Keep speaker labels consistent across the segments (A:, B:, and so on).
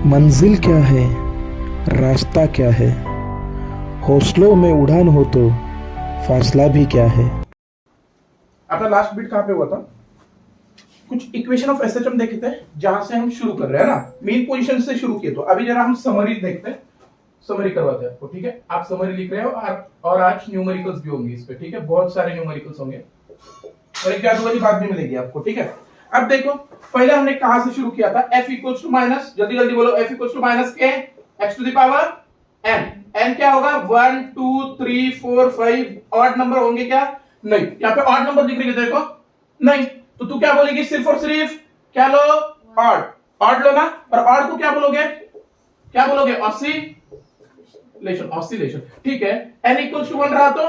A: मंजिल क्या है, रास्ता क्या है, हौसलों में उड़ान हो तो फासला भी क्या है।
B: अपना लास्ट बीट कहां पे हुआ था? कुछ इक्वेशन ऑफ एसएचएम देखे थे जहां से हम शुरू कर रहे हैं ना, मेन पोजीशन से शुरू किए। तो अभी जरा हम समरी देखते हैं, समरी करवाते हैं आपको। ठीक है, आप समरी लिख रहे हो और आज न्यूमेरिकल्स भी होंगे इस पे। ठीक है, बहुत सारे न्यूमेरिकल्स होंगे और एक जादू वाली बात भी मिलेगी आपको। ठीक है, अब देखो पहले हमने कहां से शुरू किया था? f इक्वल्स टू माइनस, जल्दी जल्दी बोलो, f इक्वल्स टू माइनस के x to the power n। n क्या होगा? 1 2 3 4 5 ऑड नंबर होंगे क्या? नहीं। यहाँ पे ऑड नंबर दिख रही है देखो, नहीं। तो तू क्या बोलेगी? सिर्फ और सिर्फ क्या लो? ऑड। ऑड लो ना। और ऑड को क्या बोलोगे? क्या बोलोगे? Oscillation, oscillation. ठीक है, n इक्वल्स टू 1 रहा तो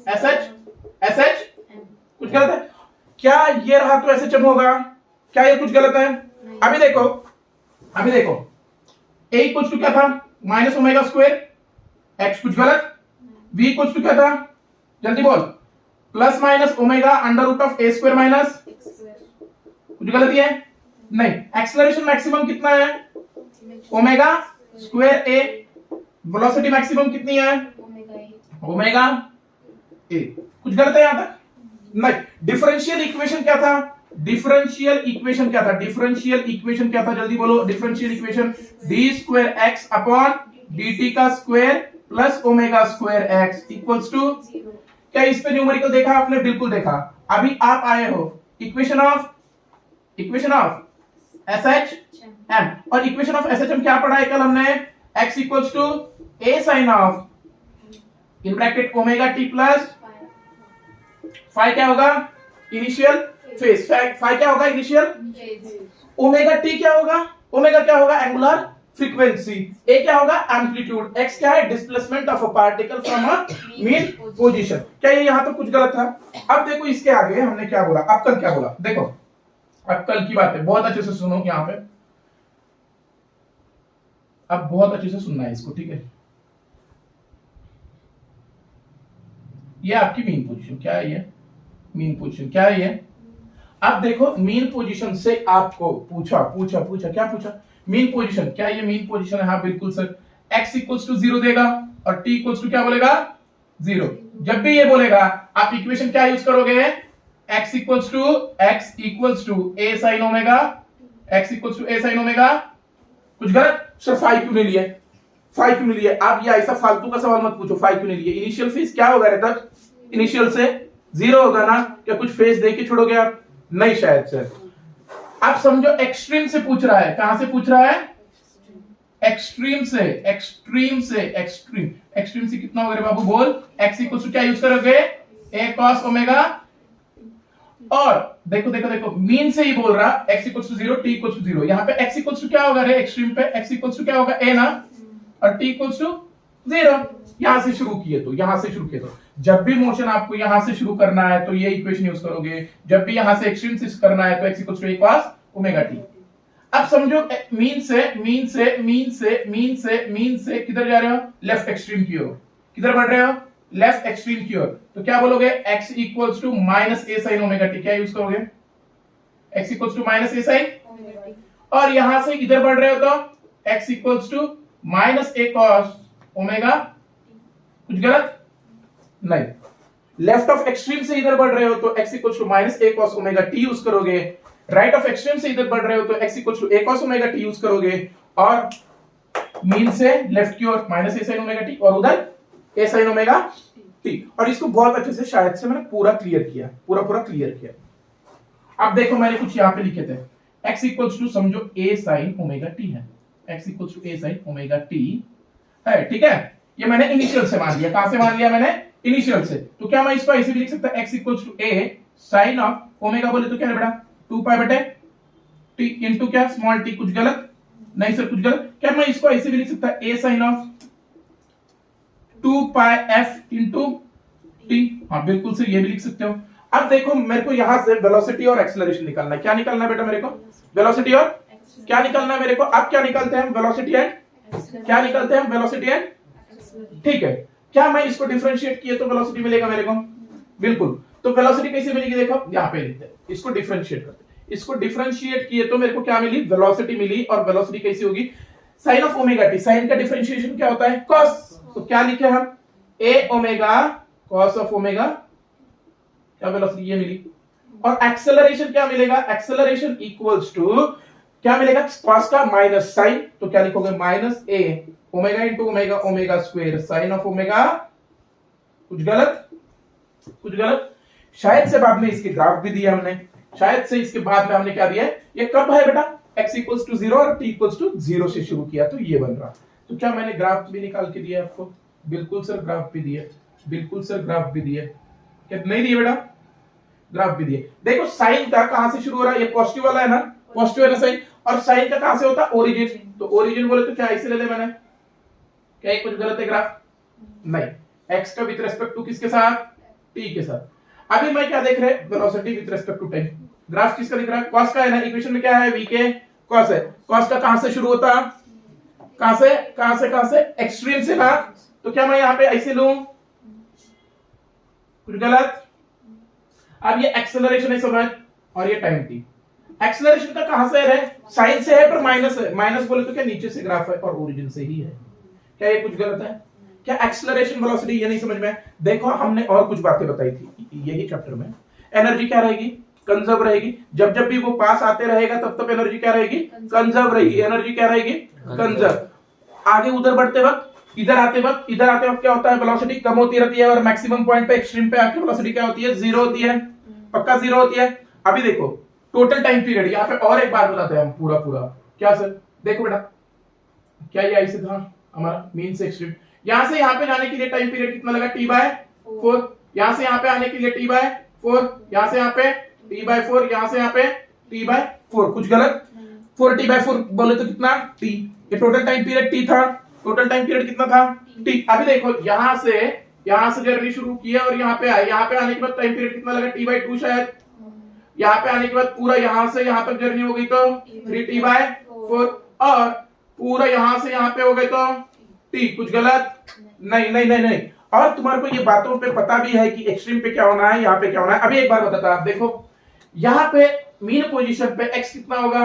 B: sh कुछ गलत है क्या? ये रहा तो SHM होगा क्या? ये कुछ गलत है? अभी देखो, अभी देखो, a इक्वल्स टू क्या था? माइनस ओमेगा स्क्वायर x, कुछ गलत? v इक्वल्स टू क्या था? जल्दी बोल। Plus minus omega under root of a square minus, कुछ गलत ही है? नहीं। एक्सेलरेशन मैक्सिमम कितना है? Omega square a। Velocity maximum कितनी है? Omega a। कुछ गलत है यहां तक? नहीं। डिफरेंशियल इक्वेशन क्या था? डिफरेंशियल इक्वेशन क्या था? डिफरेंशियल इक्वेशन क्या था? जल्दी बोलो। Differential equation d square x upon dt का square plus omega square x equals to. क्या इस पे न्यूमेरिकल देखा आपने? बिल्कुल देखा। अभी आप आए हो इक्वेशन ऑफ SHM, और इक्वेशन ऑफ SHM क्या पढ़ा है कल हमने? x equals to a sine of in bracket omega t plus phi क्या होगा? Initial phase. फाई क्या होगा? इनिशियल। ओमेगा टी क्या होगा? ओमेगा क्या होगा? Angular frequency. ए क्या होगा? एम्पलीट्यूड। एक्स क्या है? Displacement of a particle from a mean position. क्या ये यहां तो कुछ गलत था? अब देखो इसके आगे हमने क्या बोला, अब कल क्या बोला देखो। अब कल की बात है, बहुत अच्छे से सुनो यहां पे, अब बहुत अच्छे से सुनना है इसको। ठीक है, ये आपकी मीन पोजीशन क्या है? ये मीन पोजीशन क्या है? ये अब देखो, मीन पोजीशन से आपको पूछा क्या पूछा? Mean position. क्या ये मीन पोजीशन है? हाँ बिल्कुल सर। x इक्वल्स टू 0 देगा और t इक्वल्स टू क्या बोलेगा? 0। जब भी ये बोलेगा आप इक्वेशन क्या यूज करोगे? x equals to a sin omega, x equals to a sin omega. कुछ गलत? सर फाई क्यों नहीं लिए? फाई क्यों नहीं लिए? आप ये ऐसा फालतू का सवाल मत पूछो, फाई क्यों नहीं लिए? इनिशियल फेज क्या होगा रे तब? इनिशियल से 0 होगा ना? क्या कुछ फेज दे के छोड़ोगे आप? नहीं शायद सर। आप समझो एक्सट्रीम से पूछ रहा है। कहां से पूछ रहा है? एक्सट्रीम से। एक्सट्रीम से कितना होगा रे बाबू? बोल। x इक्वल टू क्या यूज करोगे? a cos omega. और देखो मीन से ही बोल रहा, x equal to 0, t equal to 0। यहां पे x इक्वल टू क्या होगा रे? एक्सट्रीम पे x इक्वल टू क्या होगा? a ना, और t इक्वल टू 0। यहां से शुरू किए तो जब भी मोशन आपको यहां से शुरू करना है तो ये इक्वेशन यूज करोगे। जब भी यहां से एक्सट्रीम से करना है तो x equal to a cos omega t। अब समझो मीन से किधर जा रहे हो? लेफ्ट एक्सट्रीम की ओर। किधर बढ़ रहे हो? लेफ्ट एक्सट्रीम की ओर। तो क्या बोलोगे? x equals to minus a sin omega t। क्या यूज करोगे? x equals to minus a sin। और यहां से इधर बढ़ रहे हो तो x equals to minus a cos omega. कुछ गलत? नहीं। लेफ्ट ऑफ एक्सट्रीम से इधर बढ़ रहे हो तो x equals to minus a cos omega t use करोगे। राइट ऑफ एक्सट्रीम से इधर बढ़ रहे हो तो x equals to a cos omega t use करोगे। और मीन से लेफ्ट की ओर minus a sin omega t और उधर a sin ओमेगा t। और इसको बहुत अच्छे से शायद से मैंने पूरा क्लियर किया। अब देखो मैंने कुछ यहां पे लिखे थे। x इक्वल्स टू समझो a sin ओमेगा t है। x equals to a sin omega t है। ठीक है, ये मैंने इनिशियल से मान लिया। कहां से मान लिया मैंने? इनिशियल से। तो क्या मैं इसको ऐसे भी लिख सकता? x equals to a sin of omega बोले तो क्या है बेटा? 2 पाई बटे t इनटू क्या? Small t। कुछ गलत? नहीं सर कुछ गलत। क्या मैं इसको ऐसे भी लिख सकता? a sin of 2 pi f into t। हाँ बिल्कुल सर, ये भी लिख सकते हो। अब देखो मेरे को यहां से वेलोसिटी और एक्सेलरेशन निकालना है। क्या निकालना है बेटा मेरे को? वेलोसिटी और क्या निकालना है मेरे को? अब क्या निकालते हैं? वेलोसिटी एंड क्या निकालते हैं? Velocity and. ठीक है, क्या मैं इसको डिफरेंशिएट किए तो वेलोसिटी मिलेगा मेरे को? बिल्कुल। तो वेलोसिटी कैसे मिलेगी? देखो यहां पे लिखते हैं, इसको डिफरेंशिएट करते हैं। इसको डिफरेंशिएट किए तो मेरे को क्या मिली? वेलोसिटी मिली। और वेलोसिटी कैसी होगी? Sine of omega T, sine का डिफरेंशिएशन क्या होता है कॉस, तो क्या लिखे हम A omega cos of omega, क्या वेलोसिटी ये मिली, और एक्सेलरेशन क्या मिलेगा, एक्सेलरेशन इक्वल्स टू क्या मिलेगा कॉस का माइनस साइन, तो क्या लिखोगे minus A omega into omega omega square sine of omega. कुछ गलत, कुछ गलत, शायद से बाद में इसके ग्राफ भी दिया हमने, शायद से इसके बाद में हमने क्या दिया है, ये कब है बेटा x इक्वल्स टू 0 और t इक्वल्स टू 0 से शुरू किया तो ये बन रहा, तो क्या मैंने ग्राफ भी निकाल के दिया आपको, बिल्कुल सर ग्राफ भी दिया, बिल्कुल सर ग्राफ भी दिया, क्या नहीं दिए बेटा, ग्राफ भी दिए। देखो साइन का कहां से शुरू हो रहा है, ये पॉजिटिव वाला है ना, पॉजिटिव है ना साइन, और साइन का कहां से होता है ओरिजिन, तो ओरिजिन बोले तो क्या ऐसे ले ले मैंने, क्या ये कुछ गलत है ग्राफ, नहीं, x का विद रेस्पेक्ट टू किसके साथ, t के साथ। अभी मैं क्या देख रहे हैं, velocity with respect to time, graph किसका दिख रहा है, cos का है ना, इक्वेशन में क्या है v के cos है, cos का कहां से शुरू होता है, कहां से एक्सट्रीम से ना, तो क्या मैं यहां पे ऐसे लूं, कुछ गलत। अब ये एक्सेलरेशन है समझ, और ये टाइम t, एक्सेलरेशन का कहां से है, साइन से है पर माइनस है, माइनस बोले तो क्या नीचे से ग्राफ है और ओरिजिन से ही है, क्या ये कुछ गलत है, क्या एक्सेलरेशन वेलोसिटी ये नहीं समझ में। देखो हमने और कुछ बातें बताई थी यही चैप्टर में, एनर्जी क्या रहेगी, कंजर्व रहेगी, जब जब भी वो पास आते रहेगा तब तब एनर्जी क्या रहेगी, कंजर्व रहेगी, एनर्जी क्या रहेगी, कंजर्व। आगे उधर बढ़ते वक्त, इधर आते वक्त क्या होता है, वेलोसिटी कम होती रहती है और मैक्सिमम पॉइंट पे एक्सट्रीम पे आके वेलोसिटी क्या होती है, 0 होती है, पक्का 0 होती है। अभी देखो टोटल टाइम पीरियड, यहाँ पे और एक बार बताते हैं हम पूरा पूरा, क्या सर देखो बेटा, क्या ये ऐसे था हमारा मीन से एक्सट्रीम, यहां से यहां पे जाने के लिए टाइम पीरियड कितना लगा, t/4, यहां से यहां पे आने के लिए t/4, यहां से यहां पे t/4, यहां से यहां पे t/4, कुछ गलत, 4t/4 बोले तो कितना t, ये टोटल टाइम पीरियड t था, टोटल टाइम पीरियड कितना था t। अभी देखो यहां से जर्नी शुरू किया और यहां पे आए, यहां पे आने के बाद टाइम पीरियड कितना लगा, t/2 शायद, यहां पे आने के बाद पूरा यहां से यहां तक जर्नी हो गई तो 3t/4, और पूरा यहां से यहां पे हो गए तो t, कुछ गलत, नहीं। और तुम्हारे को ये बातों पे पता भी है कि एक्सट्रीम पे क्या होना है, यहाँ पे क्या होना है। अभी एक बार बताता आप देखो, यहाँ पे मीन पोजीशन पे x कितना होगा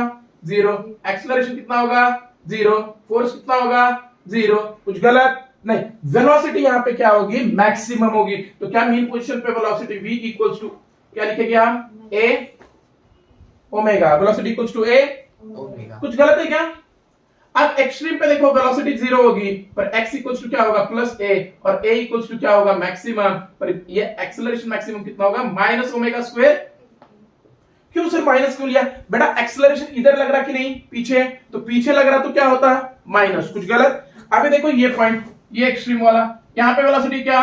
B: 0, एक्सेलरेशन कितना होगा 0, फोर्स कितना होगा 0, कुछ गलत नहीं। वेलोसिटी यहाँ पे क्या होगी, मैक्सिमम होगी, तो क्या मीन पोजीशन पे वेलोसिटी v इक्वल्स टू क्या लिखेंगे हम, a omega, velocity equals to a omega, कुछ गलत है क्या। अब एक्सट्रीम पे देखो वेलोसिटी 0 होगी पर x इक्वल्स टू क्या होगा प्लस a, और a इक्वल्स टू क्या होगा मैक्सिमम, पर ये एक्सेलरेशन मैक्सिमम कितना होगा माइनस ओमेगा स्क्वायर। क्यों सर माइनस क्यों लिया बेटा, एक्सेलरेशन इधर लग रहा कि नहीं पीछे, तो पीछे लग रहा तो क्या होता माइनस, कुछ गलत। अभी देखो ये पॉइंट, ये एक्सट्रीम वाला, यहाँ पे वेलोसिटी क्या,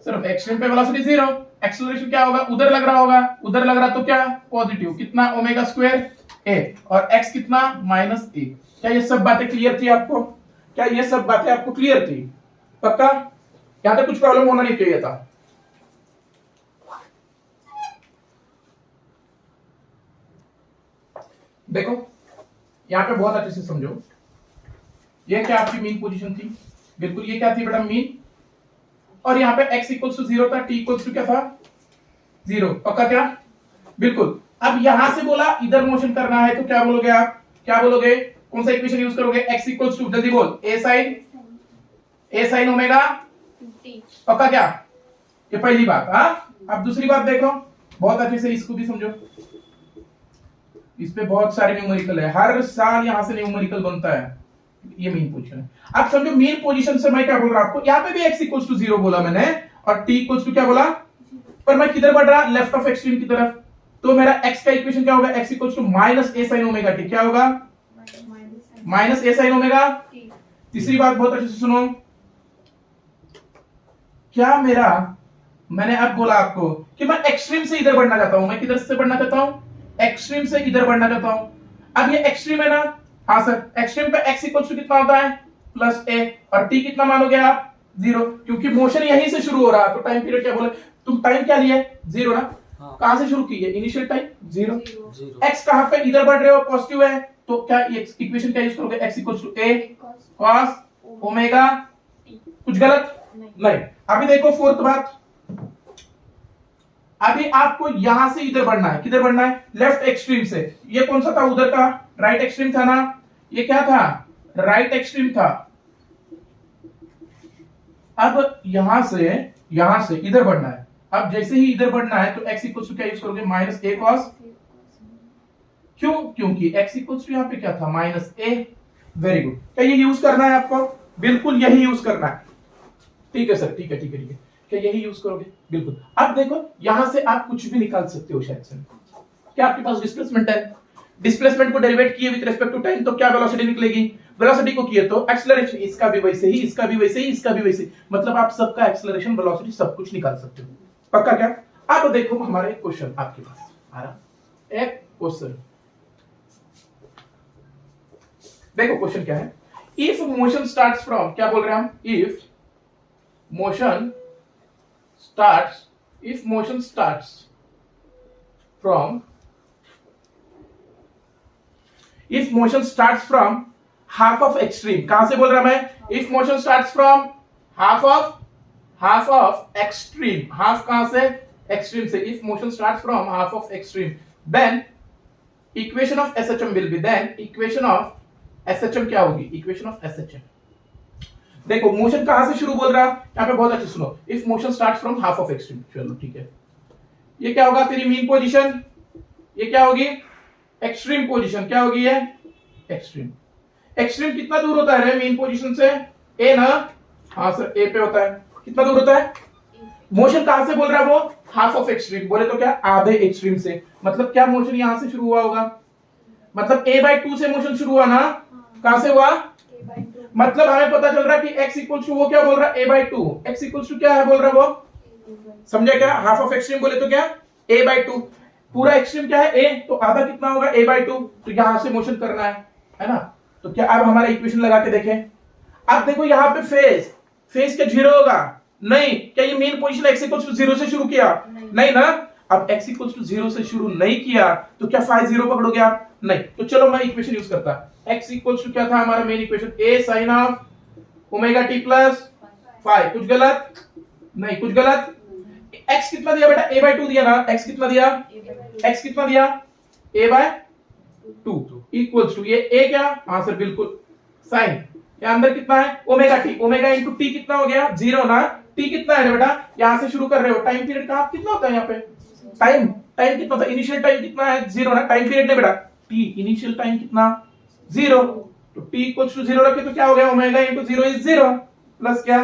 B: सिर्फ एक्सट्रीम पे वेलोसिटी 0, एक्सेलरेशन क्या होगा उधर लग रहा होगा, उधर लग रहा तो क्या पॉजिटिव, कितना ओमेगा स्क्वायर a, और x कितना माइनस a। क्या ये सब बातें क्लियर थी आपको, क्या ये सब बातें आपको क्लियर थी, पक्का, यहां तक कुछ प्रॉब्लम होना नहीं चाहिए था। देखो यहां पे बहुत अच्छे से समझो, ये क्या आपकी मीन पोजीशन थी, बिल्कुल ये क्या थी बेटा मीन, और यहाँ पे x इक्वल्स टू 0 था, t इक्वल्स टू क्या था 0, पक्का क्या, बिल्कुल। अब यहां से बोला इधर मोशन करना है तो क्या बोलोगे आप, क्या बोलोगे, कौन सा इक्वेशन यूज करोगे, x इक्वल्स टू जल्दी बोल, a sin ओमेगा t, पक्का क्या, ये पहली बात। हाँ अब दूसरी बात देखो, बहुत अच्छे से इसको भी समझो, इस पे बहुत सारे न्यूमेरिकल है, हर साल यहां से न्यूमेरिकल बनता है, ये मेन पोजीशन है। अब समझो मेन पोजीशन से मैं क्या बोल रहा आपको, यहाँ पे भी x इक्वल्स टू 0 बोला मैंने और t इक्वल्स टू क्या बोला, पर मैं किधर बढ़ रहा, लेफ्ट ऑफ एक्सट्रीम की तरफ, तो मेरा x का इक्वेशन क्या होगा, x equals to minus a sin omega t, क्या होगा माइनस a sin ओमेगा। तीसरी बात बहुत अच्छे से सुनो, क्या मेरा, मैंने अब बोला आपको कि मैं एक्सट्रीम से इधर बढ़ना चाहता हूं, मैं किधर से बढ़ना चाहता हूं, एक्सट्रीम से इधर बढ़ना चाहता हूं। अब ये एक्सट्रीम है ना, हाँ सर, एक्सट्रीम पे x इक्वल्स टू कितना होता है प्लस a, और t कितना मानोगे आप 0, क्योंकि मोशन यहीं से शुरू हो रहा है, तो टाइम पीरियड क्या बोले तुम, टाइम क्या लिए 0 ना, हाँ। कहां से शुरू की है इनिशियल टाइम 0, x कहां पे इधर बढ़ रहे हो पॉजिटिव है, तो क्या ये इक्वेशन क्या यूज करोगे, x equals to a cos omega, कुछ गलत नहीं। अभी देखो फोर्थ बात, अभी आपको यहां से इधर बढ़ना है, किधर बढ़ना है लेफ्ट एक्सट्रीम से, ये कौन सा था उधर का राइट एक्सट्रीम था ना, ये क्या था राइट एक्सट्रीम था, अब यहां से इधर बढ़ना है। अब जैसे ही इधर बढ़ना है तो x इक्वल टू क्या यूज करोगे, माइनस ए कॉस। क्यों? क्योंकि x इक्वल टू यहाँ पे क्या था, माइनस ए। Very good. क्या ये यूज करना है आपको? बिल्कुल यही यूज करना है। ठीक है सर, ठीक है ठीक है ठीक है, क्या यही यूज करोगे? बिल्कुल। अब देखो यहां से आप कुछ भी निकाल सकते हो शायद से। क्या आपके पास डिस्प्लेसमेंट है, डिस्प्लेसमेंट को डेरिवेट किए विद रिस्पेक्ट टू टाइम तो क्या वेलोसिटी निकलेगी, वेलोसिटी को किए तो एक्सेलरेशन, इसका भी वैसे ही, इसका भी वैसे ही, इसका भी वैसे ही, मतलब आप सबका एक्सेलरेशन, वेलोसिटी सब कुछ निकाल सकते हो। पक्का क्या? अब देखो हमारा एक क्वेश्चन आपके पास आ रहा, एक क्वेश्चन देखो, क्वेश्चन क्या है, इफ मोशन स्टार्ट्स फ्रॉम, क्या बोल रहे हैं हम, if motion starts from half of extreme, कहां से बोल रहा मैं, if motion starts from half of extreme, half कहां से, एक्सट्रीम से, if motion starts from half of extreme, then equation of SHM will be, then equation of SHM क्या होगी, इक्वेशन ऑफ SHM। देखो मोशन कहां से शुरू बोल रहा, यहां पे बहुत अच्छे सुनो, if motion starts from half of extreme, चलो ठीक है, ये क्या होगा तेरी मीन पोजीशन, ये क्या होगी, एक्सट्रीम पोजीशन, क्या होगी ये, एक्सट्रीम। एक्सट्रीम कितना दूर होता है रे मीन पोजीशन से, ए ना, हाँ सर ए पे होता है, कितना दूर होता है, मोशन कहां से बोल रहा है वो, हाफ ऑफ एक्सट्रीम, बोले तो क्या, आधे एक्सट्रीम से, मतलब क्या मोशन यहां से शुरू हुआ होगा, मतलब a/2 से मोशन शुरू हुआ ना, कहां से हुआ, मतलब हमें पता चल रहा है कि x इक्वल टू वो क्या बोल रहा है, a/2, x इक्वल टू क्या है बोल रहा है वो, समझे क्या, हाफ ऑफ एक्सट्रीम बोले तो क्या, a/2, पूरा एक्सट्रीम क्या है a, तो आधा कितना होगा, a/2, तो यहां से मोशन करना है ना, तो क्या अब हमारा इक्वेशन लगा के देखें, अब देखो यहां पे फेज क्या 0 होगा, नहीं, क्या ये main position x equal to 0 से शुरू किया, नहीं ना, अब x इक्वल टू 0 से शुरू नहीं किया तो क्या फाइ 0 पकड़ोगे आप, नहीं, तो चलो मैं इक्वेशन यूज करता, x इक्वल टू क्या था हमारा main equation, a sin of omega t plus phi, कुछ गलत नहीं, कुछ गलत, x कितना दिया बेटा, a/2 दिया ना, x कितना दिया, x कितना दिया, a/2 इक्वल टू ये a क्या, हाँ सर बिल्कुल, साइन, ये अंदर कितना है, omega t, omega into t कितना हो गया, 0 ना, t कितना है बेटा, यहां से शुरू कर रहे हो, टाइम पीरियड का कितना होता है यहाँ पे, टाइम कितना होता है, इनिशियल टाइम कितना है, 0 ना, टाइम पीरियड नहीं बेटा, t इनिशियल टाइम कितना, 0, तो t इक्वल टू 0 रखे तो क्या हो गया, ओमेगा इंटू 0 इज 0 प्लस क्या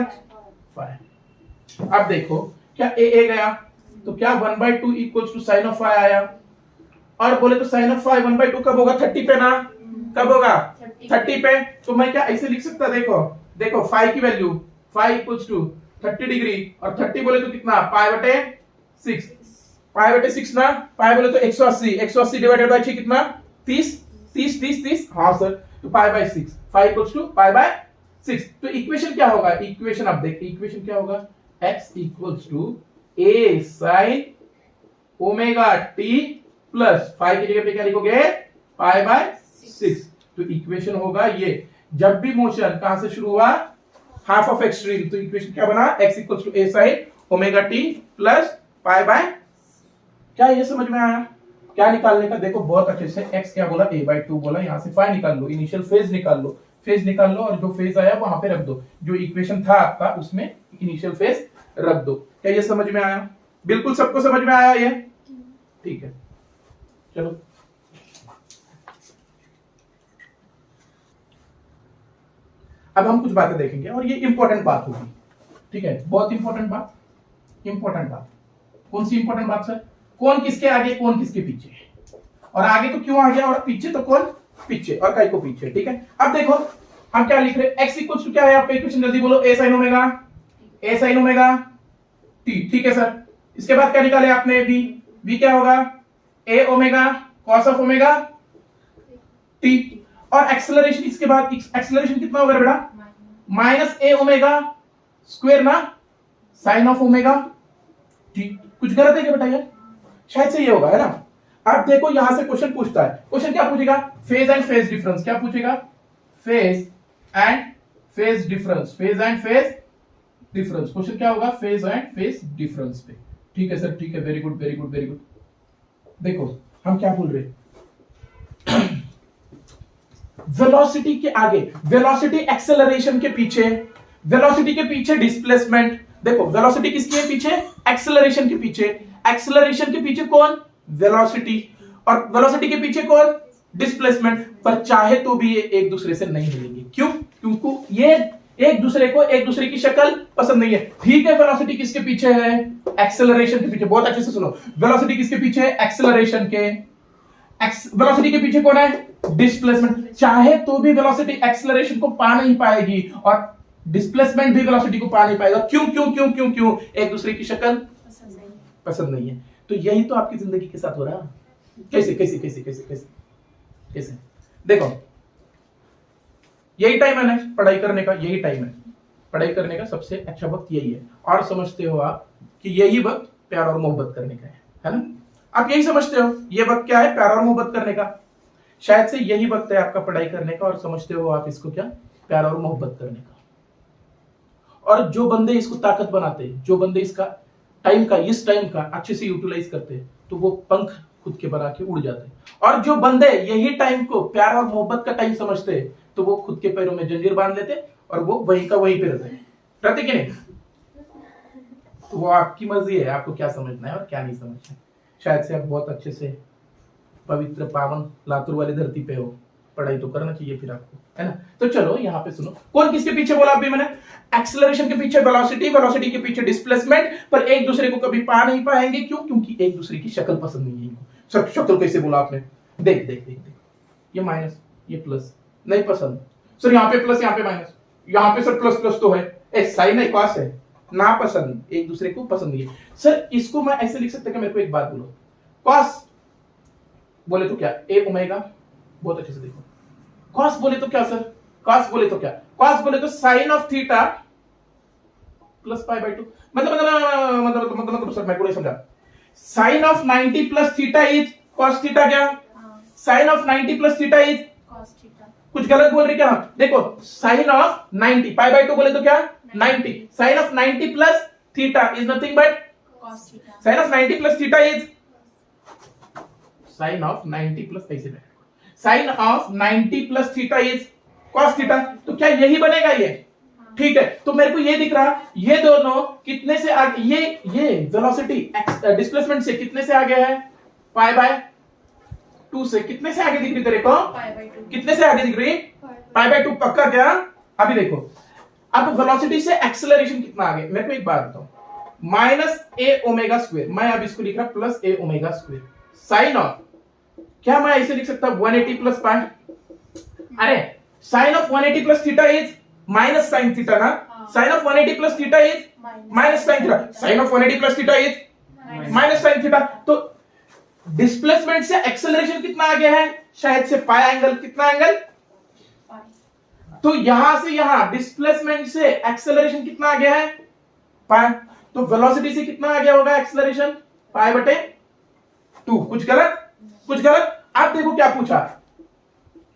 B: 5। अब देखो क्या a गया, तो क्या 1/2 equal to sine of phi आया, और बोले तो साइन ऑफ फाइ 1/2 कब होगा, 30 पे ना, कब होगा, 30 पे, तो मैं क्या ऐसे लिख सकता, देखो फाइ की value, phi equals to 30 degree, और 30 बोले तो कितना, π/6, π/6 ना, पाई बोले तो 180 डिवाइडेड बाय 6 कितना, 30, हाँ सर, तो π/6, फाइ इक्वल्स टू π/6, तो इक्वेशन क्या होगा, इक्वेशन आप देखिए, इक्वेशन क्या होगा, x equals to a sin omega t plus phi की जगह पे क्या लिखोगे, π/6, तो इक्वेशन होगा ये, जब भी मोशन कहां से शुरू हुआ, हाफ ऑफ एक्सट्रीम, तो इक्वेशन क्या बना, x equals to a sin omega t plus π/, क्या ये समझ में आया, क्या निकालने का, देखो बहुत अच्छे से, x क्या बोला, a/2 बोला, यहां से फाइ निकाल लो, इनिशियल फेज निकाल लो, और जो फेज आया वहां पे रख दो, जो इक्वेशन था आपका उसमें इनिशियल फेज रख दो, क्या ये समझ में आया, बिल्कुल सबको समझ में आया ये, ठीक है, चलो अब हम कुछ बातें देखेंगे और ये इंपॉर्टेंट बात होगी, ठीक है, बहुत इंपॉर्टेंट बात, कौन सी इंपॉर्टेंट बात सर, कौन किसके आगे कौन किसके पीछे, और आगे तो क्यों आ गया, और पीछे तो कौन पीछे, और कई को पीछे, ठीक है। अब देखो हम क्या लिख रहे हैं, x इक्वल्स टू क्या है आपका इक्वेशन, जल्दी बोलो, a sin ओमेगा t, ठीक है सर, इसके बाद क्या निकाले आपने, v क्या होगा, a omega cos of omega t, और एक्सेलरेशन, इसके बाद एक्सेलरेशन कितना होगा बेटा, माइनस a ओमेगा स्क्वायर ना, साइन ऑफ ओमेगा t, कुछ गलत है क्या बेटा, ये शायद से ये होगा, है ना। अब देखो यहां से क्वेश्चन पूछता है, क्वेश्चन क्या पूछेगा, फेज एंड फेज डिफरेंस, क्या पूछेगा, phase and phase difference, question क्या होगा, फेज एंड फेज डिफरेंस पे, ठीक है सर, ठीक है, वेरी गुड। देखो हम क्या बोल रहे वेलोसिटी के आगे, वेलोसिटी एक्सेलरेशन के पीछे, वेलोसिटी के पीछे डिस्प्लेसमेंट। देखो वेलोसिटी किसके पीछे? एक्सेलरेशन के पीछे। एक्सेलरेशन के पीछे कौन? वेलोसिटी। और वेलोसिटी के पीछे कौन? डिस्प्लेसमेंट। पर चाहे तो भी ये एक दूसरे से नहीं मिलेंगे। क्यों? क्योंकि ये एक दूसरे को, एक दूसरे की शक्ल पसंद नहीं है। ठीक है, वेलोसिटी किसके पीछे है? एक्सेलरेशन के पीछे। बहुत अच्छे से सुनो, वेलोसिटी किसके पीछे है? एक्सेलरेशन के। वेलोसिटी के पीछे कौन है? डिस्प्लेसमेंट। चाहे तो भी वेलोसिटी एक्सेलरेशन को पा नहीं पाएगी और डिस्प्लेसमेंट भी वेलोसिटी को पा नहीं पाएगा। क्यों क्यों क्यों क्यों क्यों? एक दूसरे की शक्ल पसंद नहीं है। तो यही तो आपकी जिंदगी के साथ हो रहा है। कैसे कैसे कैसे कैसे कैसे कैसे? देखो, यही टाइम है ना पढ़ाई करने का, यही टाइम है पढ़ाई करने का, सबसे अच्छा वक्त यही है। और समझते हो आप कि यही वक्त प्यार और मोहब्बत करने का है ना? आप यही समझते हो ये वक्त क्या है? प्यार और मोहब्बत करने का। शायद से यही वक्त है आपका पढ़ाई करने का, और समझते हो आप इसको क्या? प्यार और मोहब्बत करने का। और जो बंदे इसको ताकत बनाते, जो बंदे इसका टाइम का, इस टाइम का अच्छे से यूटिलाइज करते, तो वो पंख खुद के बना के उड़ जाते। और जो बंदे यही टाइम को प्यार और मोहब्बत का टाइम समझते, तो वो खुद के पैरों में जंजीर बांध लेते और वो वहीं का वहीं पे रहते कि नहीं? तो वो आपकी मर्जी है, आपको क्या समझना है और क्या नहीं समझना है। शायद से आप बहुत अच्छे से पवित्र पावन लातूर वाली धरती पे हो, पढ़ाई तो करना चाहिए फिर आपको, है ना? तो चलो यहाँ पे सुनो, कौन किसके पीछे बोला अभी मैंने? एक्सेलरेशन के पीछे वेलोसिटी, वेलोसिटी के पीछे डिस्प्लेसमेंट। पर एक दूसरे को कभी पा नहीं पाएंगे। क्यों? क्योंकि एक दूसरे की शक्ल पसंद नहीं है इनको। सर शक्ल कैसे बोला आपने? देख देख देख देख, ये माइनस, ये प्लस, नहीं पसंद। सर यहाँ पे प्लस, यहाँ पे माइनस, यहाँ पे सर प्लस प्लस तो है, साइन है, कॉस है, ना पसंद, एक दूसरे को पसंद नहीं है। सर इसको मैं ऐसे लिख सकता कि मेरे को एक बात बोलो, कॉस बोले तो क्या? ए ओमेगा। बहुत अच्छे से देखो, कॉस बोले तो क्या सर? कॉस बोले तो क्या? कॉस बोले तो sine of theta plus pi by 2। मतलब सर मैं को नहीं समझा। Sine of 90 plus theta is cos theta. क्या? Sine of 90 plus theta is cos theta. कुछ गलत बोल रहे क्या? देखो, साइन ऑफ 90 पाई बाय 2 बोले तो क्या? 90। Sine of 90 plus theta is nothing but cos theta. Sine of 90 plus theta is sine of 90 plus, ऐसे sine of 90 plus theta is cos theta. तो क्या यही बनेगा ये? ठीक है, तो मेरे को ये दिख रहा, ये दोनों कितने से आगे? ये वेलोसिटी डिस्प्लेसमेंट से कितने से आगे है? पाई बाय 2 से। कितने से आगे दिख रही तेरे को? पाई बाय 2। कितने से आगे दिख रही? पाई बाय 2। पक्का क्या? अभी देखो, अब वेलोसिटी से एक्सेलरेशन कितना आगे? मेरे को एक बात बताओ, माइनस ए ओमेगा स्क्वायर, मैं अब इसको लिख रहा plus a omega square sine of, क्या मैं ऐसे लिख सकता 180 प्लस पाई? अरे sine of 180 plus theta is minus sine theta ना? Sine of 180 plus theta is minus sine theta. Sine of 180 plus theta is minus sine theta. तो displacement से acceleration कितना आगे है? शायद से पाई एंगल। कितना एंगल? तो यहां से यहां डिस्प्लेसमेंट से एक्सेलरेशन कितना आगे है? पाई। तो वेलोसिटी से कितना आगे होगा एक्सेलरेशन? पाई बटे 2। कुछ गलत? कुछ गलत? आप देखो क्या पूछा,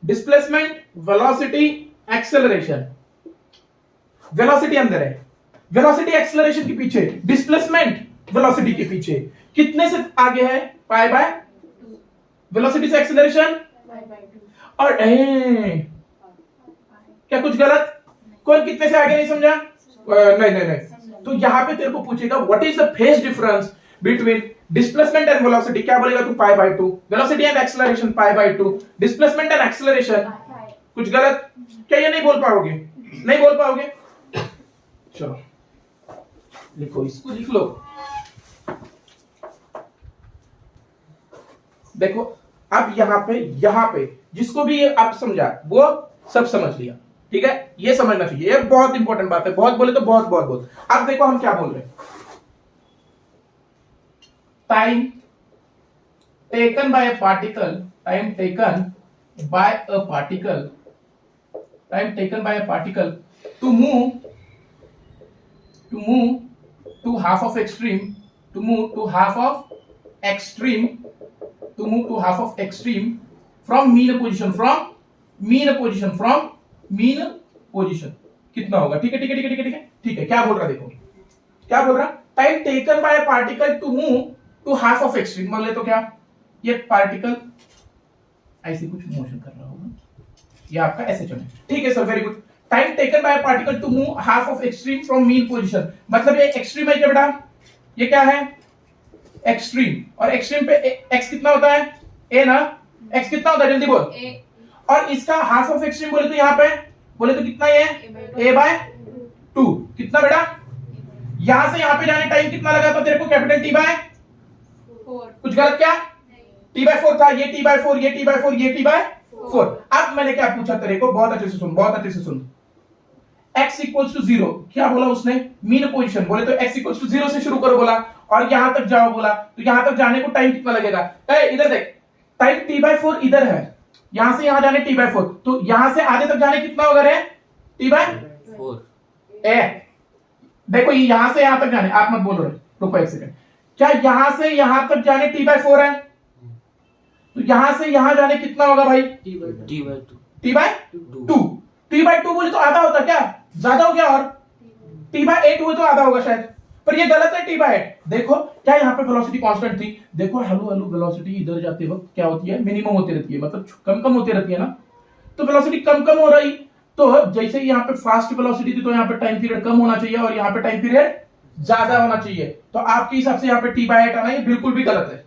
B: डिस्प्लेसमेंट, वेलोसिटी, एक्सेलरेशन। वेलोसिटी अंदर है, वेलोसिटी एक्सेलरेशन के पीछे, डिस्प्लेसमेंट वेलोसिटी के पीछे। कितने से आगे है? Pi by 2। वेलोसिटी से एक्सेलरेशन पाई बाय 2। और क्या कुछ गलत? कौन कितने से आगे? नहीं समझा? नहीं नहीं नहीं। तो यहां पे तेरे को पूछेगा what is the phase difference between displacement and velocity. क्या बोलेगा तू? पाई by 2। Velocity and acceleration pi by 2। Displacement and acceleration. कुछ गलत? क्या ये नहीं बोल पाओगे? नहीं बोल पाओगे? चलो लिखो, इसको लिख लो। देखो अब यहां पे जिसको भी ये आप समझा वो सब समझ लिया। ठीक है, ये समझना चाहिए, ये बहुत इंपॉर्टेंट बात है। बहुत बोले तो बहुत बहुत बहुत। अब देखो हम क्या बोल रहे हैं, time taken by a particle, time taken by a particle, time taken by a particle to move to half of extreme, to move to half of extreme, to move to half of extreme from mean position, from mean position, from mean position। कितना होगा? ठीक है ठीक है ठीक है ठीक है ठीक है ठीक है। क्या बोल रहा देखो, क्या बोल रहा? Time taken by particle to move to half of extreme. मान ले तो क्या ये पार्टिकल ऐसे कुछ मोशन कर रहा होगा, ये आपका एसएचएम है। ठीक है sir, very good. Time taken by particle to move half of extreme from mean position, मतलब ये एक्सट्रीम है क्या बेटा, ये क्या है एक्सट्रीम, और एक्सट्रीम पे एक्स कितना होता है ए ना, एक्स कितना होता है जल्दी बोल, और इसका हाफ ऑफ एक्सट्रीम बोले तो यहाँ पे बोले तो कितना ये ए बाय 2, कितना बेटा, यहां से यहां पे जाने टाइम कितना लगा था तेरे को कैपिटल टी बाय 4, कुछ गलत क्या, टी बाय 4 था, ये टी बाय 4, ये टी बाय 4, ये टी बाय 4। अब मैंने क्या पूछा तेरे को, बहुत अच्छे से सुन, बहुत अच्छे से सुन, x इक्वल्स टू 0, क्या बोला उसने, मीन पोजीशन, बोले तो x इक्वल्स टू 0 से शुरू करो बोला, और यहां तक जाओ बोला, तो यहां तक जाने को टाइम कितना लगेगा, इधर देख टाइम t बाय 4 इधर है, यहां से यहां जाने t बाय 4, तो यहां से आधे तक जाने कितना होगा रे, t बाय 4 ए, देखो यहां से यहां तक जाने, आप मत बोलो रे, रुको एक सेकंड, क्या यहां से यहां तक जाने t बाय 4 है, तो यहां से यहां जाने कितना होगा भाई, t बाय 2, t बाय 2 बोले तो आधा होता क्या, ज्यादा हो गया, और t बाय 8 हुए तो आधा होगा शायद, पर ये गलत है, t बाय 8। देखो क्या यहाँ पे वेलोसिटी कांस्टेंट थी, देखो हलू हलू वेलोसिटी इधर जाते वक्त क्या होती है, मिनिमम होती रहती है, मतलब कम कम होती रहती है ना, तो वेलोसिटी कम कम हो रही, तो जैसे यहाँ पे फास्ट वेलोसिटी थी तो यहाँ पे टाइम पीरियड कम होना चाहिए और यहाँ पे टाइम पीरियड ज्यादा होना चाहिए, तो आपके हिसाब से यहाँ पे t बाय 8 आना ये बिल्कुल भी गलत है।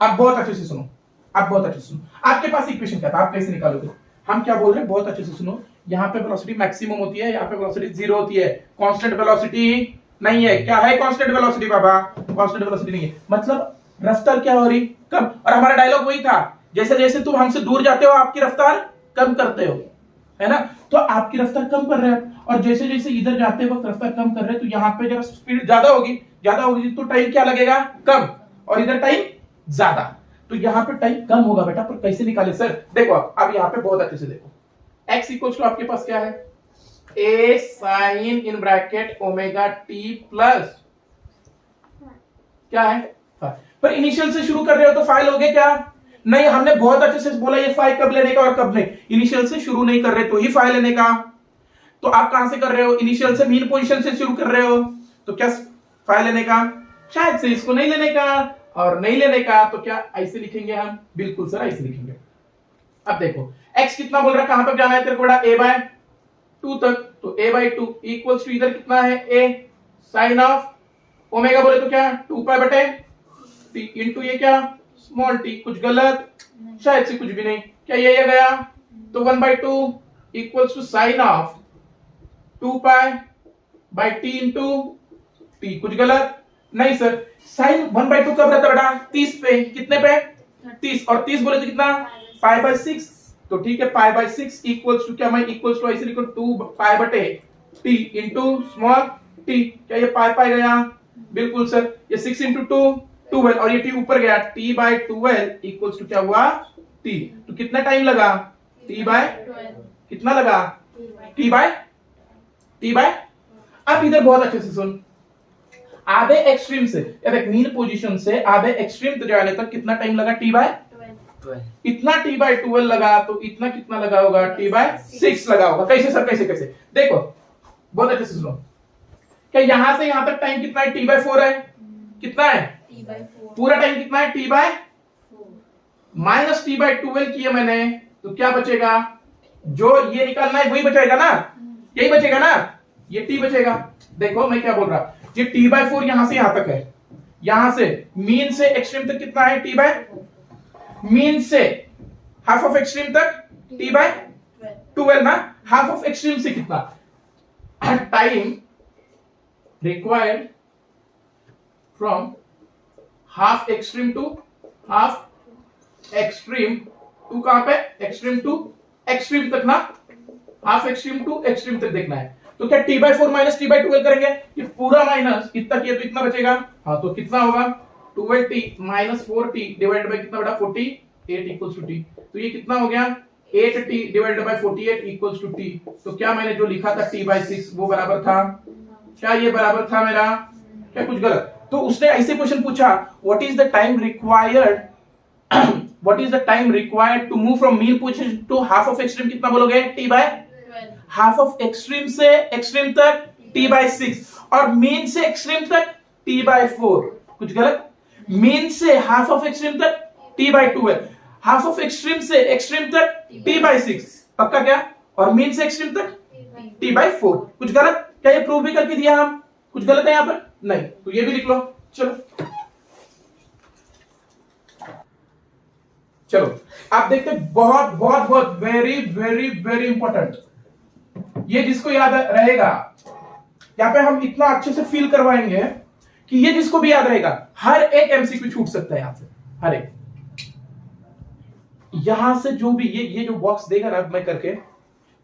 B: आप बहुत अच्छे से सुनो, आप बहुत अच्छे से सुनो, आपके पास इक्वेशन क्या था, आप कैसे निकालोगे, हम क्या बोल रहे हैं, बहुत अच्छे से सुनो, यहाँ पे वेलोसिटी मैक्सिमम होती है, यहाँ पे वेलोसिटी 0 होती है, कांस्टेंट वेलोसिटी नहीं है, क्या है कांस्टेंट वेलोसिटी बाबा, कांस्टेंट वेलोसिटी नहीं है, मतलब रफ्तार क्या हो रही कम, और हमारा डायलॉग वही था, जैसे जैसे तुम हमसे दूर जाते हो आपकी रफ्तार कम करते हो, है ना, तो आपकी रफ्तार कम कर रहे हैं, और जैसे जैसे इधर जाते वक्त रफ्तार कम कर रहे हैं, तो यहाँ पे जरा स्पीड ज्यादा होगी तो टाइम क्या लगेगा कम, और इधर टाइम ज्यादा, तो यहाँ पे टाइम कम होगा बेटा, पर कैसे निकाले सर, देखो अब यहाँ पे बहुत अच्छे से देखो, x इक्वल्स टू आपके पास क्या है, a sin in bracket omega t plus क्या है, पर इनिशियल से शुरू कर रहे हो तो फाइल हो गए क्या, नहीं, हमने बहुत अच्छे से बोला ये फाइल कब लेने का और कब नहीं, इनिशियल से शुरू नहीं कर रहे तो ही फाइल लेने का, तो आप कहां से कर रहे हो, इनिशियल से मीन पोजीशन से शुरू कर रहे हो, तो क्या फाइल लेने का, शायद से इसको नहीं लेने का, और नहीं लेने का तो क्या ऐसे लिखेंगे हम, बिल्कुल सर ऐसे लिखेंगे। अब देखो x कितना बोल रहा है, कहां तक जाना है तेरे को बेटा, a बाय 2 तक, तो a बाय 2 इक्वल्स टू इधर कितना है a साइन ऑफ ओमेगा बोले तो क्या 2 पाई बटे t इनटू ये क्या स्मॉल t, कुछ गलत, शायद से कुछ भी नहीं, क्या ये गया, तो 1 by 2 equals to sine of 2 pi by t into t, कुछ गलत नहीं सर, साइन 1 बाय 2 कब रहता बेटा, 30 पे, कितने पे 30, और 30 बोले तो कितना पाई बाय 6, तो ठीक है पाई बाय 6 इक्वल्स टू क्या, मैं इक्वल्स टू ऐसे लिखूं 2 पाई बटे t इनटू स्मॉल t, क्या ये पाई गया, बिल्कुल सर, ये 6 इनटू 2 12, और ये t ऊपर गया, t बाय 12 इक्वल्स टू क्या हुआ t, तो कितना टाइम लगा, t बाय कितना लगा, t बाय, अब इधर बहुत अच्छे से सुन, आधे एक्सट्रीम से देख मीन पोजीशन से आधे एक्सट्रीम तक जाने तक कितना टाइम लगा, t बाय 12, इतना t बाय 12 लगा, तो इतना कितना लगा होगा, t बाय 6 लगा होगा, कैसे सर, कैसे देखो बहुत अच्छे से सुनो, क्या यहां से यहां तक टाइम कितना है, t बाय 4 है, कितना है t बाय 4, पूरा टाइम कितना है, t by 4 minus t by 12 किया मैंने, तो क्या बचेगा, जो ये निकालना है वही बचेगा ना, यही बचेगा ना, ये t बचेगा, देखो मैं क्या बोल रहा, ये t बाय 4 यहां से यहां तक है, यहां से मीन से एक्सट्रीम तक कितना है, t बाय, मीन से हाफ ऑफ एक्सट्रीम तक t बाय 12 ना, हाफ ऑफ एक्सट्रीम से कितना, time required from half extreme to half extreme to, कहां पे एक्सट्रीम टू एक्सट्रीम तक ना, हाफ एक्सट्रीम टू एक्सट्रीम तक देखना है, तो क्या t by 4 minus t by 12 करेंगे, ये पूरा माइनस इतना किया तो इतना बचेगा, हाँ तो कितना होगा 12t minus 4t divided by कितना बेटा 48 इक्वल्स टू t, तो ये कितना हो गया 8t divided by 48 equals to t, तो क्या मैंने जो लिखा था t बाय 6 वो बराबर था, क्या ये बराबर था मेरा, क्या कुछ गलत, तो उसने ऐसे क्वेश्चन पूछा what is the time required, what is the time required to move from mean position to half of extreme, कितना बोलोगे t by half of extreme से एक्सट्रीम तक t बाय 6, और मीन से एक्सट्रीम तक t बाय 4, कुछ गलत, mean से हाफ ऑफ एक्सट्रीम तक t by 12, half of extreme से एक्सट्रीम तक t बाय 6, पक्का क्या? और मीन से एक्सट्रीम तक t/4। कुछ गलत? क्या ये प्रूव भी करके दिया हम? कुछ गलत है यहां पर? नहीं, तो ये भी लिख लो। चलो चलो आप देखते हैं, बहुत बहुत बहुत वेरी वेरी वेरी इंपॉर्टेंट, ये जिसको याद रहेगा, यहां पे हम इतना अच्छे से फील करवाएंगे कि ये जिसको भी याद रहेगा, हर एक एमसीक्यू छूट सकता है यहां से, हर एक। यहां से जो भी ये जो बॉक्स देगा ना मैं करके,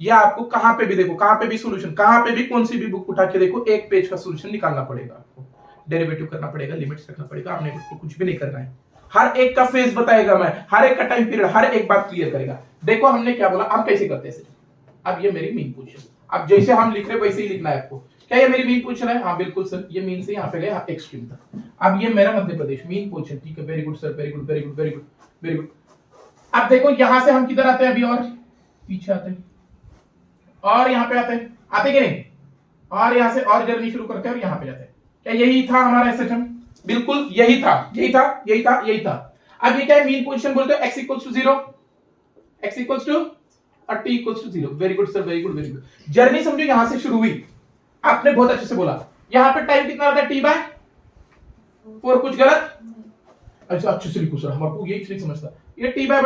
B: ये आपको कहां पे भी देखो, कहां पे भी सॉल्यूशन, कहां पे भी कौन सी भी बुक उठा के देखो, एक पेज का सॉल्यूशन निकालना पड़ेगा आपको, डेरिवेटिव करना पड़ेगा, लिमिट्स रखना पड़ेगा, आपने कुछ भी नहीं करना है। हर एक का फेज बताएगा मैं, हर एक का टाइम पीरियड, हर एक बात क्लियर करेगा। देखो हमने क्या बोला, आप कैसे करते हैं। अब ये मेरी मीन पोजीशन, अब जैसे हम लिख रहे हैं वैसे ही लिखना है आपको। क्या ये मेरी मीन पोजीशन है? हाँ बिल्कुल सर, ये मीन से यहाँ पे गए एक्सट्रीम तक। अब ये मेरा मध्य प्रदेश मीन पोजीशन, ठीक है, very good sir, very good very good very good very good. अब देखो यहां से हम किधर आते हैं अभी, और पीछे आते हैं, और यहाँ पे आते हैं, आते कि नहीं, और यहां से और जर्नी शुरू करते हैं और यहाँ पे जाते हैं। क्या यही था हमारा एसएचएम? बिल्कुल यही था, यही था, यही था, यही था। अब ये क्या है? मीन पोजीशन बोलते हैं, x equals to 0, x equals to और t equals to 0। Very good sir, very good very good. Journey समझो यहां से शुरू हुई, आपने बहुत अच्छे से बोला। यहां पे टाइम कितना रहता है? t/4। कुछ गलत? अच्छा अच्छे से लिखो सर, हमारे को ये इसलिए समझता, ये t/4।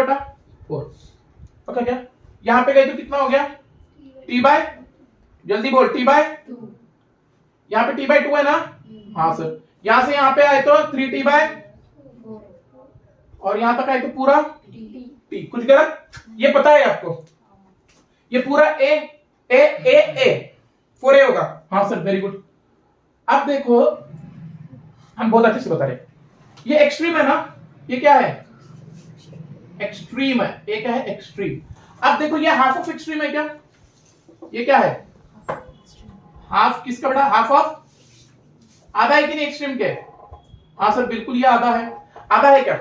B: पक्का क्या? यहां पे गए तो कितना हो गया? t/, जल्दी बोल, t/2। यहां पे t/2 है ना? हाँ सर। यहां से यहां पे आए तो 3t/, और यहां तक आए तो पूरा t। कुछ गलत? ये पता है आपको, ये पूरा a 4a होगा। हाँ सर, वेरी गुड। अब देखो हम बहुत अच्छे से बता रहे हैं, ये एक्सट्रीम है ना, ये क्या है? एक्सट्रीम है, ये क्या है? एक्सट्रीम। अब देखो ये हाफ ऑफ एक्सट्रीम है क्या? ये क्या है? हाफ किसका बेटा? हाफ ऑफ, आधा है कि नहीं एक्सट्रीम के? हाँ सर बिल्कुल, ये आधा है। आधा है क्या?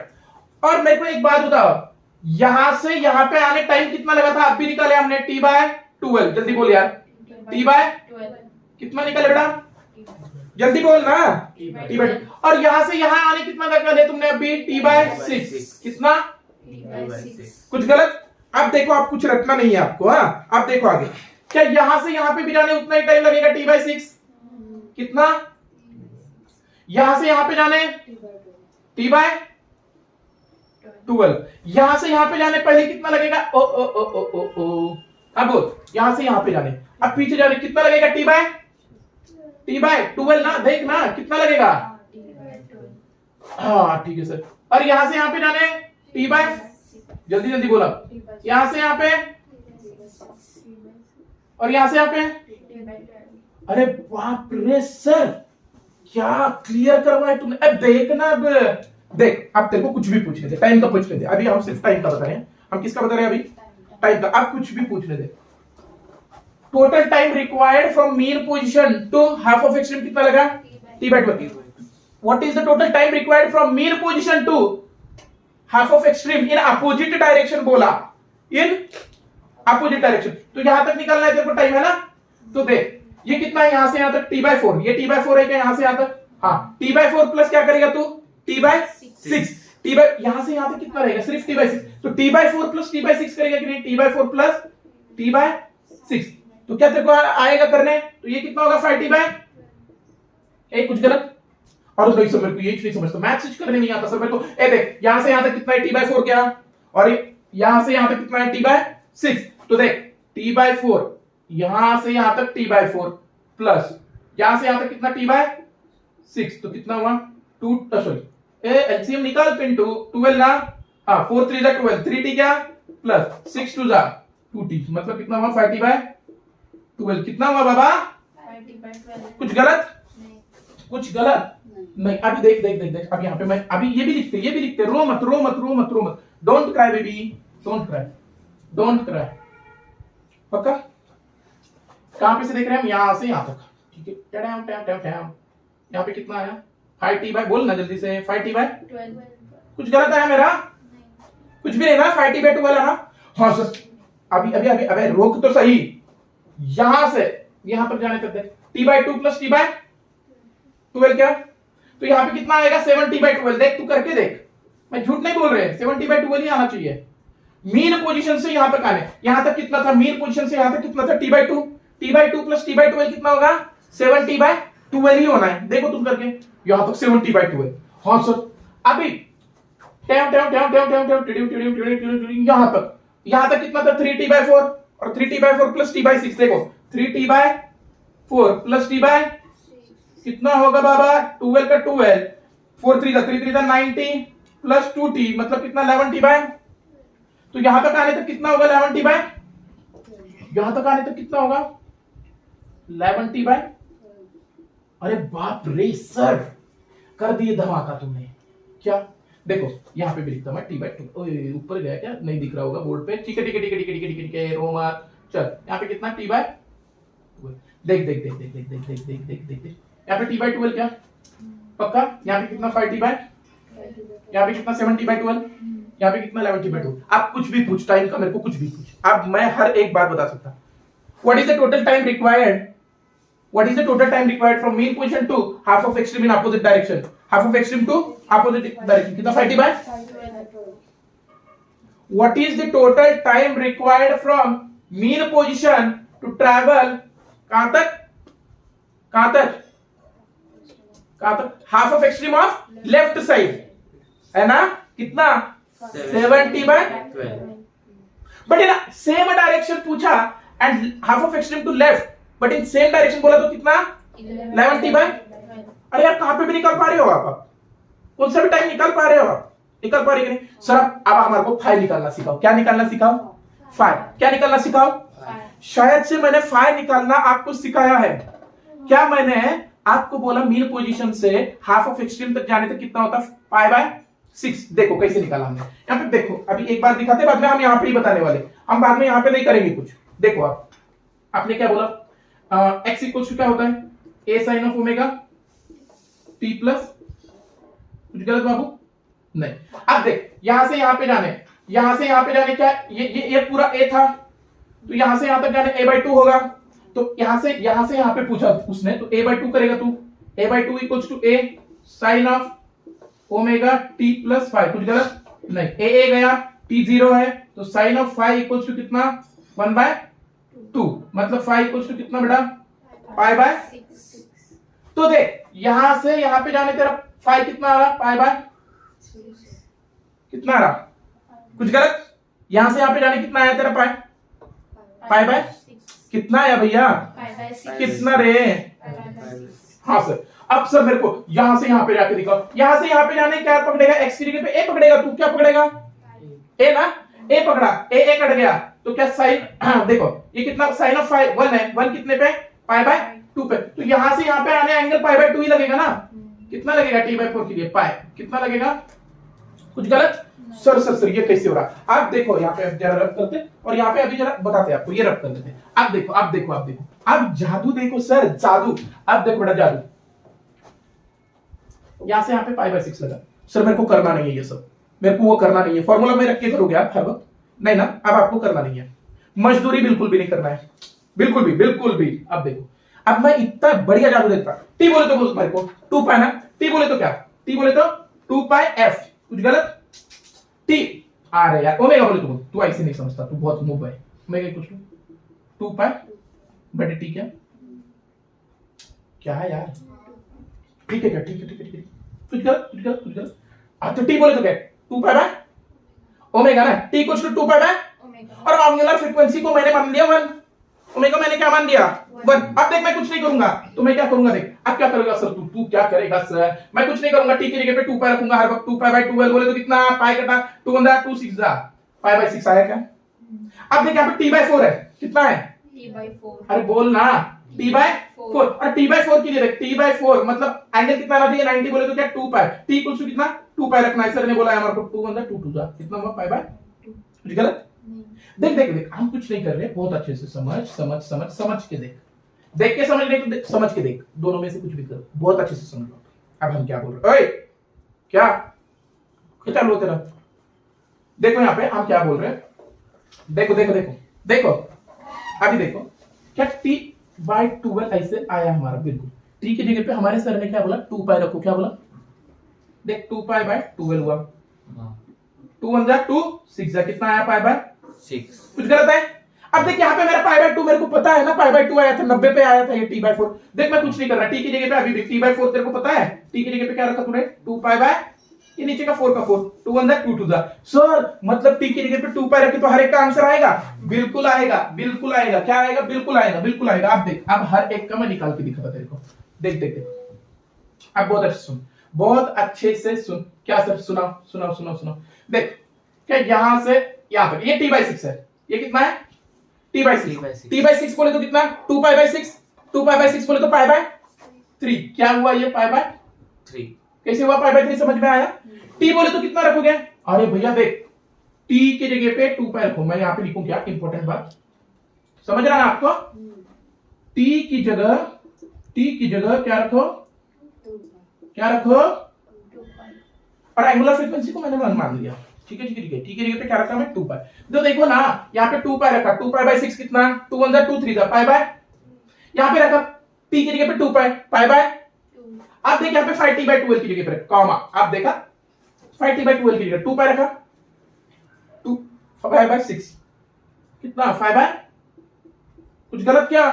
B: और मेरे को एक बात बताओ, यहां से यहां पे आने टाइम कितना लगा था? अब भी निकाले हमने, t/12। जल्दी बोल यार, t/12 कितना निकाले बेटा? जल्दी बोल ना, t/12। और यहां से यहां आने कितना निकाले तुमने अभी? t/6। कितना? कुछ गलत? अब देखो, आप कुछ रखना नहीं है आपको। हाँ अब देखो आगे, क्या यहां से यहां पे भी जाने उतना ही टाइम लगेगा? t/6 कितना? यहां से यहां पे जाने t/12। यहां से यहां पे जाने पहले कितना लगेगा? ओ ओ ओ ओ ओ ओ। अब बोल, यहां से यहां पे जाने, अब पीछे जाने कितना लगेगा? t/12 ना, देख ना कितना लगेगा। हाँ ठीक है सर। और यहां से यहां पे जाने t/, जल्दी जल्दी बोला, यहां से यहां पे, और यहां से यहां पे। अरे बाप रे सर, क्या क्लियर करवाया तुमने। अब देखना, अब देख, अब तेरे को कुछ भी पूछने दे, टाइम का पूछने दे। अभी हम सिर्फ टाइम का बता रहे हैं, हम किसका बता रहे हैं अभी? टाइम का। अब कुछ भी पूछने दे। Total time required from mean position to half of extreme कितना लगा? t/12। What is the total time required from mean position to half of extreme in opposite direction? बोला इन अपोजिट डायरेक्शन। तो यहां तक निकालना है तेरे को टाइम, है ना? तो देख ये कितना है यहां से यहां तक? t/4। ये t/4 है क्या यहां से यहां तक? हाँ, t/4 प्लस क्या करेगा तू? t/6। यहां से यहां तक कितना रहेगा? सिर्फ t/6। तो t/4 प्लस t/6 करेगा कि नहीं? t/4 plus t/6। तो क्या तेरे को आएगा करने? तो ये कितना होगा? 5t/, कुछ गलत? और नहीं सर, मेरे को ये नहीं समझता, मैथ्स करने नहीं आता सर मेरे को। ए देख, यहां से यहां तक कितना है? t/4 क्या? और यहां से यहां तक कितना है? t/6। तो देख t/4, यहां से यहां तक t/4 प्लस यहां से यहां तक कितना? t/6। तो कितना हुआ? 2, सॉरी एलसीएम निकाल, पिंटू 12 ना। हाँ 4 3 12, 3t क्या प्लस 6 2 2t, मतलब कितना हुआ? 5t/12। कितना हुआ बाबा? 5t/12। कुछ गलत? कुछ गलत नहीं। अभी देख देख देख देख, अब यहाँ पे मैं अभी ये भी लिखते, रो मत रो मत रो मत रो मत, don't cry baby, don't cry, don't cry. पक्का? कहां पे से देख रहे हैं हम? यहां से यहां तक, ठीक है। टैम टैम टैम टैम, यहाँ पे कितना आया? 5t/, बोल ना जल्दी से, 5t/12। कुछ गलत आया मेरा? कुछ भी नहीं ना, 5t/12 है ना? हाँ सर, अभी अभी अभी अबे रोक तो सही, यहां से यहां तक जाने तक देख, t/2 प्लस t/12 क्या? तो यहां पे कितना आएगा? 7t/12। देख तू करके देख, मैं झूठ नहीं बोल रहे, 7t/12 ही आना चाहिए। मीन पोजीशन से यहां तक आने, यहां तक कितना था, मीन पोजीशन से यहां तक कितना था, t/2, t/2 प्लस t/12 कितना होगा, 7t/12 ही होना है। देखो तुम करके, यहां तक 7t/12। हाँ सर, अभी यहां तक कितना था, 3t/4 और 3t/4 प्लस t/6। देखो 3t/4 प्लस t/, कितना होगा बाबा, 12 का 12, 4 3 था 90 प्लस 2t मतलब कितना, 11t/, तो यहां तक आने तक कितना होगा, 11t/, यहां तक आने तक कितना होगा, 11t/। अरे बाप रे सर, कर दिए धमाका तुमने। क्या, देखो यहां पे भी लिखता मैं t/2, ओए ऊपर गया क्या, नहीं दिख रहा होगा बोर्ड पे, ठीक है ठीक है ठीक है ठीक है ठीक है ठीक है, रोमा चल, यहां पे कितना t/, देख देख देख देख देख देख देख देख देख देख देख, यहां पे t/12 क्या पक्का, यहां पे कितना 5t/, यहां पे कितना 7t/12, यहां पे कितना 11t/2। आप कुछ भी पूछ, टाइम का मेरे को कुछ भी पूछ, अब मैं हर एक बात बता सकता। What is the total time required, what is the total time required from mean position to half of extreme in opposite direction, half of extreme to opposite direction, कितना 5t/, what is the total time required from mean position to travel कहां तक, कहां तक, कहां तक, half of extreme of left side है ना, कितना 7t/12, बट ये ना सेम डायरेक्शन पूछा and half of extreme to left, but in same direction बोला तो कितना 11t/, अरे यार कहां पे भी निकाल पा रहे हो आप कौन सा भी टाइम निकाल पा रहे हो आप, निकाल पा रहे नहीं सर। अब हमारे को फाइ निकालना सिखाओ, क्या निकालना सिखाओ, फाइ, क्या निकालना सिखाओ, शायद से मैंने फाइ निकालना आपको सिखाया है, क्या मैंने आपको बोला मीन पोजीशन से हाफ ऑफ एक्सट्रीम तक जाने तक कितना होता, π/6। देखो कैसे निकाला हमने, यहाँ पे देखो, अभी एक बार दिखाते, बाद में हम यहाँ पे ही बताने वाले, हम बाद में यहाँ पे नहीं करेंगे कुछ। देखो आप, आपने क्या बोला, x इक्वल टू क्या होता है, a sin of omega t plus, कुछ गलत बाबू नहीं। अब देख यहां से यहां पे जाने, यहां से यहां पे जाने, क्या ये पूरा a था, तो यहां से यहां तक जाने a/2 होगा, तो यहां से यहां पे पूछा उसने, तो a/2 करेगा तू, a/2 equals to a sin of omega t plus 5, कुछ गलत नहीं, a गया, t 0 है, तो sin ऑफ 5 इक्वल्स टू कितना 1/2, मतलब 5 इक्वल्स टू कितना बेटा, π/6। तो देख यहां से यहां पे जाने तेरा 5 कितना आ रहा, π/6 कितना आ रहा, कुछ गलत, यहां से यहां पे जाने कितना आया तेरा π/6 कितना आया भैया, कितना रे, हाँ सर। अब सर मेरे को यहां से यहां पे जाके दिखाओ, यहां से यहां पे जाने क्या पकड़ेगा, x की जगह पे a पकड़ेगा, तू क्या पकड़ेगा, a ना, a पकड़ा, a कट गया, तो क्या साइन, देखो ये कितना साइन ऑफ 5 1 है, 1 कितने पे, π/2 पे, तो यहां से यहां पे आने एंगल π/2 ही लगेगा ना, कितना लगेगा t/4 के लिए, पाई कितना लगेगा, कुछ गलत सर ये कैसे हो रहा, आप देखो यहाँ पे जरा रब करते, और यहाँ पे अभी जरा बताते आपको, ये रब कर देते, आप देखो आप देखो आप देखो, अब जादू देखो सर, जादू, अब देखो बेटा जादू, यहां से यहाँ पे π/6 लगा, सर मेरे को करना नहीं है ये सब, मेरे को वो करना नहीं है, फॉर्मूला में रख के करोगे आप हर वक्त, नहीं ना, अब आपको करना नहीं है, मजदूरी बिल्कुल भी नहीं करना है, बिल्कुल भी। अब देखो, अब मैं इतना बढ़िया जादू देखता, टी बोले तो बोल तुम्हारे को 2π ना, टी बोले तो क्या, टी बोले तो 2πf, कुछ गलत, टी आ रहा है यार, ओमेगा बोले तो बोल, तू ऐसे नहीं समझता, तू बहुत मूव है, ओमेगा कुछ 2π बटे टी, क्या है यार, ठीक है क्या, ठीक है, कुछ गलत, तो टी बोले तो क्या 2π ओमेगा ना, टी इक्वल्स टू 2π, और एंगुलर फ्रीक्वेंसी को मैंने मान लिया 1, ओमेगा मैंने क्या मान लिया 1। अब देख मैं कुछ नहीं करूंगा, तो मैं क्या करूंगा, देख अब क्या करेगा सर, तू क्या करेगा सर, मैं कुछ नहीं करूंगा, टी की जगह पे 2π रखूंगा हर वक्त, 2π/12 बोले तो कितना, पाई कटा 2 2 6 π/6 आया क्या। अब देख यहाँ पे t/4 है, कितना है t/4, अरे बोल ना t/4, और t/4 की जगह t/4 मतलब एंगल कितना आना चाहिए 90 बोले तो क्या 2π, t इक्वल्स टू कितना 2π रखना है, सर ने बोला है हमारे को 2 2 2 कितना हुआ π/2, कुछ गलत, देख हम कुछ नहीं कर रहे, बहुत अच्छे से समझ के देख के समझ नहीं तो समझ के देख, दोनों में से कुछ भी करो, बहुत अच्छे से समझ लो। अब हम क्या बोल रहे, ओए क्या लो तेरा, देखो यहाँ पे हम क्या बोल रहे हैं, देखो अभी देखो, क्या t/12 ऐसे आया हमारा, बिल्कुल t की जगह पे हमारे सर ने क्या बोला 2π रखो, क्या बोला, देख 2π/12 हुआ, 2 1 जा 2 6 जा कितना आया पाई बाय
C: 6।
B: कुछ गलत है? अब देख यहाँ पे मेरा पाई बाय 2 मेरे को पता है ना, पाई बाय 2 आया था 90 पे आया था ये t बाय 4। देख मैं कुछ नहीं कर रहा, t की जगह पे अभी भी t बाय 4 तेरे को पता है, t की जगह पे क्या रखा तूने 2 पाई बाय ये नीचे का 4 का 4 2 1 जा 2 2 जा। सर मतलब t की जगह पे 2 पाई रखे तो हर एक का आंसर आएगा? बिल्कुल आएगा, बिल्कुल आएगा। क्या आएगा? बिल्कुल आएगा, बिल्कुल आएगा। अब देख, अब हर एक का मैं निकाल के दिखाता तेरे को। देख देख देख, अब बहुत अच्छे सुन, बहुत अच्छे से सुन। क्या सर? सुनाओ सुनाओ सुनाओ सुनाओ। देख क्या यहां से यहां तक ये t बाय 6 है, ये कितना है t बाय 6। t बाय 6 बोले तो कितना 2 पाई बाय 6, 2 पाई बाय 6 बोले तो पाई बाय 3। क्या हुआ ये पाई बाय
C: 3।
B: कैसे हुआ पाई बाय 3? समझ में आया? t बोले तो कितना रखोगे? अरे भैया देख t की जगह पे 2 पाई रखो, मैं यहां पे लिखूं क्या इंपॉर्टेंट बात समझ रहा ना आपको? t की जगह क्या रखो? क्या रखो? और एंगुलर फ्रीक्वेंसी को मैंने मान लिया। ठीक है ठीक है ठीक है, t की जगह पे क्या रखा मैं 2 पाई। तो देखो ना यहाँ पे 2 पाई रखा, 2 पाई बाय 6 कितना 2 1 जा 2 3 जा पाई बाय, यहाँ पे रखा t की जगह पे 2 पाई पाई बाय। आप देख यहाँ पे 5t बाय 12 की जगह पे कॉमा, आप देखा 5t बाय 12 की जगह 2 पाई रखा, 2 पाई बाय 6 कितना 5 बाय, कुछ गलत क्या?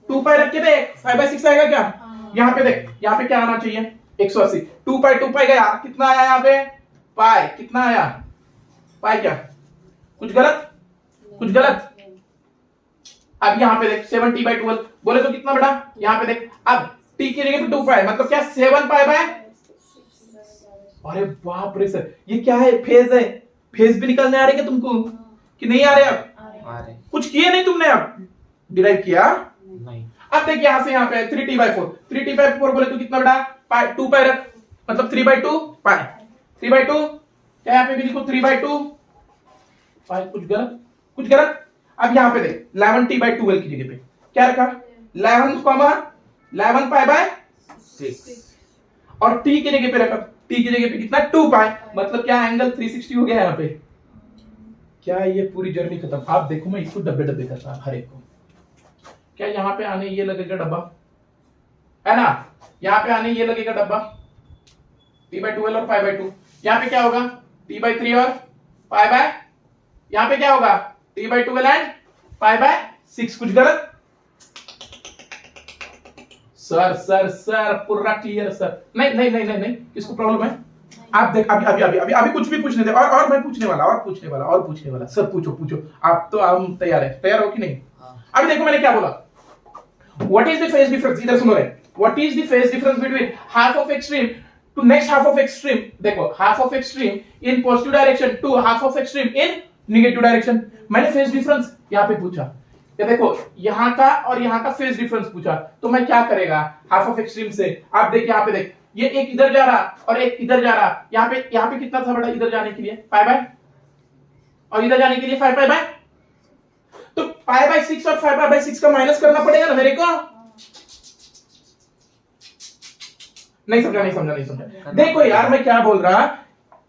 B: 2 पाई रख के देख 5 बाय 6 आएगा क्या? यहाँ पे देख, यहाँ पे क्या आना चाहिए 180। 2 पाई गया, कितना आया यहाँ पे पाई, कितना आया पाई? क्या कुछ गलत? कुछ गलत? अब यहाँ पे देख 7t बाय 12 बोले तो कितना बेटा? यहाँ पे देख अब t की जगह पे 2 पाई मतलब क्या 7 पाई बाय। अरे बाप रे सर, ये क्या है? फेज है। फेज भी निकालने आ रहे क्या तुमको कि नहीं आ रहे? अब
C: आ रहे।
B: कुछ किए नहीं तुमने? अब डिराइव किया
C: नहीं।
B: अब देख यहां से यहां पे 3t बाय 4, 3t बाय 4 बोले तो कितना बेटा पाई 2 पाई रख मतलब 3 बाय 2 पाई 3 बाय 2। क्या यहाँ पे भी लिखो 3 बाय 2 पाई? कुछ गलत? कुछ गलत? अब यहाँ पे देख 11t बाय 12 की जगह पे क्या रखा 11 कॉमा 11 पाई बाय
C: 6
B: और t की जगह पे रखा, t की जगह पे कितना 2 पाई मतलब क्या एंगल 360 हो गया यहाँ पे। क्या ये पूरी जर्नी खत्म? आप देखो मैं इसको डब्बे डब्बे करता हूं हर एक को। क्या यहाँ पे आने ये लगेगा डब्बा है ना, यहाँ पे आने ये लगेगा डब्बा t बाय 12 और पाई बाय 2। यहाँ पे क्या होगा t बाय 3 और पाई बाय, यहाँ पे क्या होगा t by 12 and pi by 6। कुछ गलत? सर सर सर पूरा क्लियर सर। नहीं नहीं नहीं नहीं नहीं, किसको प्रॉब्लम है? आप देख अभी अभी अभी अभी अभी कुछ भी पूछने दे, और मैं पूछने वाला और पूछने वाला और पूछने वाला। सर पूछो पूछो, आप तो हम तैयार है। तैयार हो कि नहीं? अभी देखो मैंने क्या बोला, what is the phase difference? इधर सुनो रे, what is the phase difference between half of extreme to next half of extreme? देखो half of extreme in positive direction to half of extreme in negative direction. मैंने phase difference यहाँ पे पूछा, ये देखो यहाँ का और यहाँ का फेज डिफरेंस पूछा, तो मैं क्या करेगा हाफ ऑफ एक्सट्रीम से। आप देख यहाँ पे देख, ये एक इधर जा रहा और एक इधर जा रहा। यहाँ पे कितना था बड़ा इधर जाने के लिए पाई बाय और इधर जाने के लिए 5 पाई बाय, तो पाई बाय 6 और 5 पाई बाय 6 का माइनस करना पड़ेगा ना मेरे को। नहीं समझा नहीं समझा नहीं समझा। देखो यार मैं क्या बोल रहा,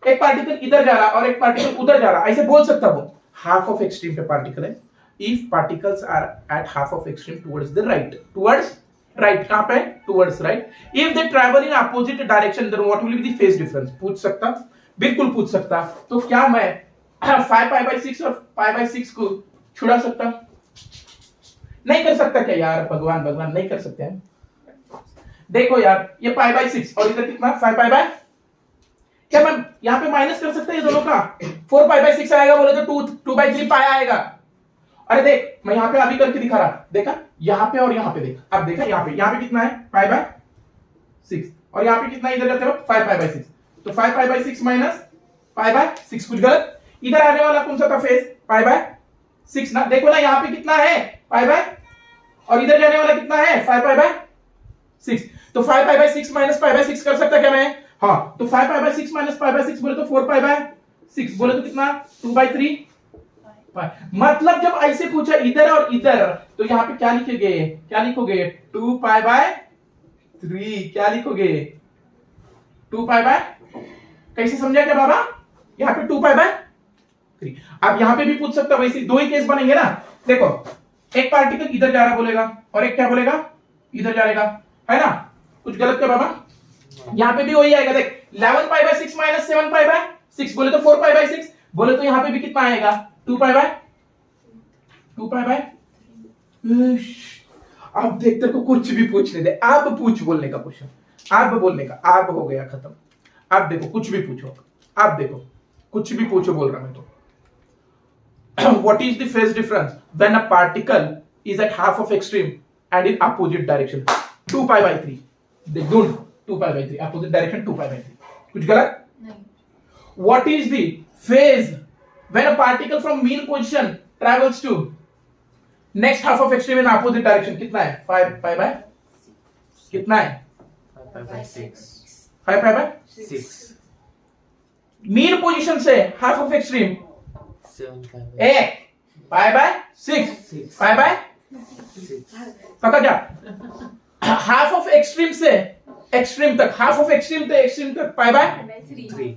B: एक पार्टिकल इधर जा रहा और एक पार्टिकल उधर जा रहा, ऐसे बोल सकता हूं। हाफ ऑफ एक्सट्रीम पे पार्टिकल है, if particles are at half of extreme towards the right, towards right कहां पे? Towards right. If they travel in opposite direction then what will be the phase difference? पूछ सकता, बिल्कुल पूछ सकता। तो क्या मैं 5 पाई बाय 6 और पाई बाय 6 को छुड़ा सकता? नहीं कर सकता क्या यार? भगवान भगवान नहीं कर सकते हैं। देखो यार ये पाई बाय 6 और इधर कितना 5 पाई बाय, क्या मैं यहाँ पे माइनस कर सकता है ये दोनों का? 4 पाई बाय 6 आएगा बोले तो 2 बाय 3 पाई आएगा। अरे देख मैं यहाँ पे अभी करके दिखा रहा, देखा यहाँ पे और यहाँ पे देख। अब देखा यहाँ पे कितना है पाई बाय 6 और यहाँ पे कितना इधर जाते वक्त 5 पाई बाय 6, तो 5 पाई बाय 6 माइनस पाई बाय 6। कुछ गलत? इधर आने वाला कौन सा था फेज? पाई बाय 6 ना। देखो ना यहाँ पे कितना है पाई बाय और इधर जाने वाला कितना है 5 पाई बाय 6, तो 5 पाई बाय 6 माइनस पाई बाय 6 कर सकता क्या मैं? हाँ, तो 5 पाई बाय 6 माइनस पाई बाय 6 बोले तो 4 पाई बाय 6 बोले तो कितना 2 बाय 3 पाई। मतलब जब ऐसे पूछा इधर और इधर तो यहाँ पे क्या लिखोगे? क्या लिखोगे? 2 पाई बाय 3। क्या लिखोगे? 2 पाई बाय। कैसे समझा क्या बाबा? यहाँ पे 2 पाई बाय 3। अब यहाँ पे भी पूछ सकता, वैसे दो ही केस बनेंगे ना। देखो एक पार्टिकल इधर जा रहा बोलेगा और एक क्या बोलेगा इधर जाएगा, है ना? कुछ गलत क्या बाबा? यहाँ पे भी वही आएगा। देख 11 पाई बाय 6 माइनस 7 पाई बाय 6 बोले तो 4 पाई बाय 6, बोले तो यहाँ पे भी कितना आएगा 2 पाई बाय अब देखते को कुछ भी पूछ लेते, अब पूछ बोलने का क्वेश्चन, अब बोलने का, अब हो गया खत्म। अब देखो कुछ भी पूछो, अब देखो कुछ भी पूछो बोल रहा मैं तो। What is the phase difference when a particle is at half of extreme and in opposite direction? 2 pi by 3. They don't 2 pi by 3. Opposite direction 2 pi by 3. कुछ गलत?
D: नहीं।
B: What is the phase when a particle from mean position travels to next half of extreme in opposite direction? कितना है? 5 pi by कितना है?
C: 5 by 6.
B: 5 pi by
C: 6.
B: mean position से half of extreme
C: 7 pi by
B: 1 pi by 6 pi by
C: 6.
B: पता क्या? Half of extreme से extreme तक, half of extreme से एक्सट्रीम तक पाई बाय
C: 3.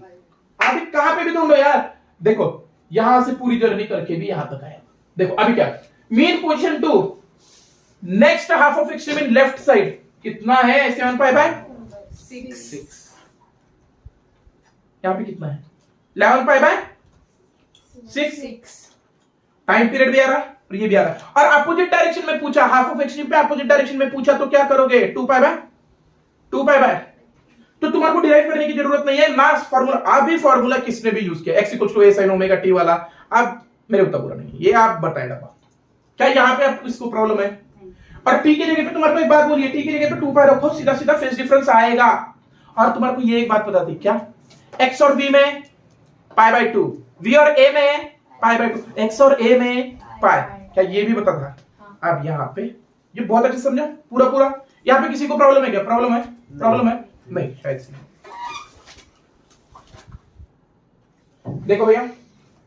B: अभी कहां पे भी ढूंढो यार। देखो यहां से पूरी जर्नी करके भी यहां तक आया। देखो अभी क्या, mean position to next half of extreme in left side कितना है? 7 पाई बाय
C: 6.
B: यहां पे कितना है? 11 पाई बाय 6। टाइम पीरियड भी आ रहा और ये भी आ रहा। और अपोजिट डायरेक्शन में पूछा, हाफ ऑफ एक्सट्रीम पे अपोजिट डायरेक्शन में पूछा तो क्या करोगे? 2 पाई बाय तो तुम्हारे को डिराइव करने की जरूरत नहीं है ना फार्मूला। अभी फार्मूला किसने भी यूज किया, x equal to a sin omega t वाला। अब मेरे उतना बुरा नहीं, ये आप बताए डब्बा। क्या यहाँ पे आपको इसको प्रॉब्लम है? और t की जगह पे तुम्हारे को एक बात बोलिए, t की जगह पे 2 पाई रखो, सीधा सीधा फेज डिफरेंस आएगा। और तुम्हारे को ये एक बात बता दी क्या, x और v में पाई बाय 2, v और a में पाई बाय 2, x और a में पाई, क्या ये भी बता था? अब यहाँ पे ये बहुत अच्छे समझा पूरा पूरा। यहाँ पे किसी को प्रॉब्लम है क्या? प्रॉब्लम है? प्रॉब्लम है नहीं शायद से। देखो भैया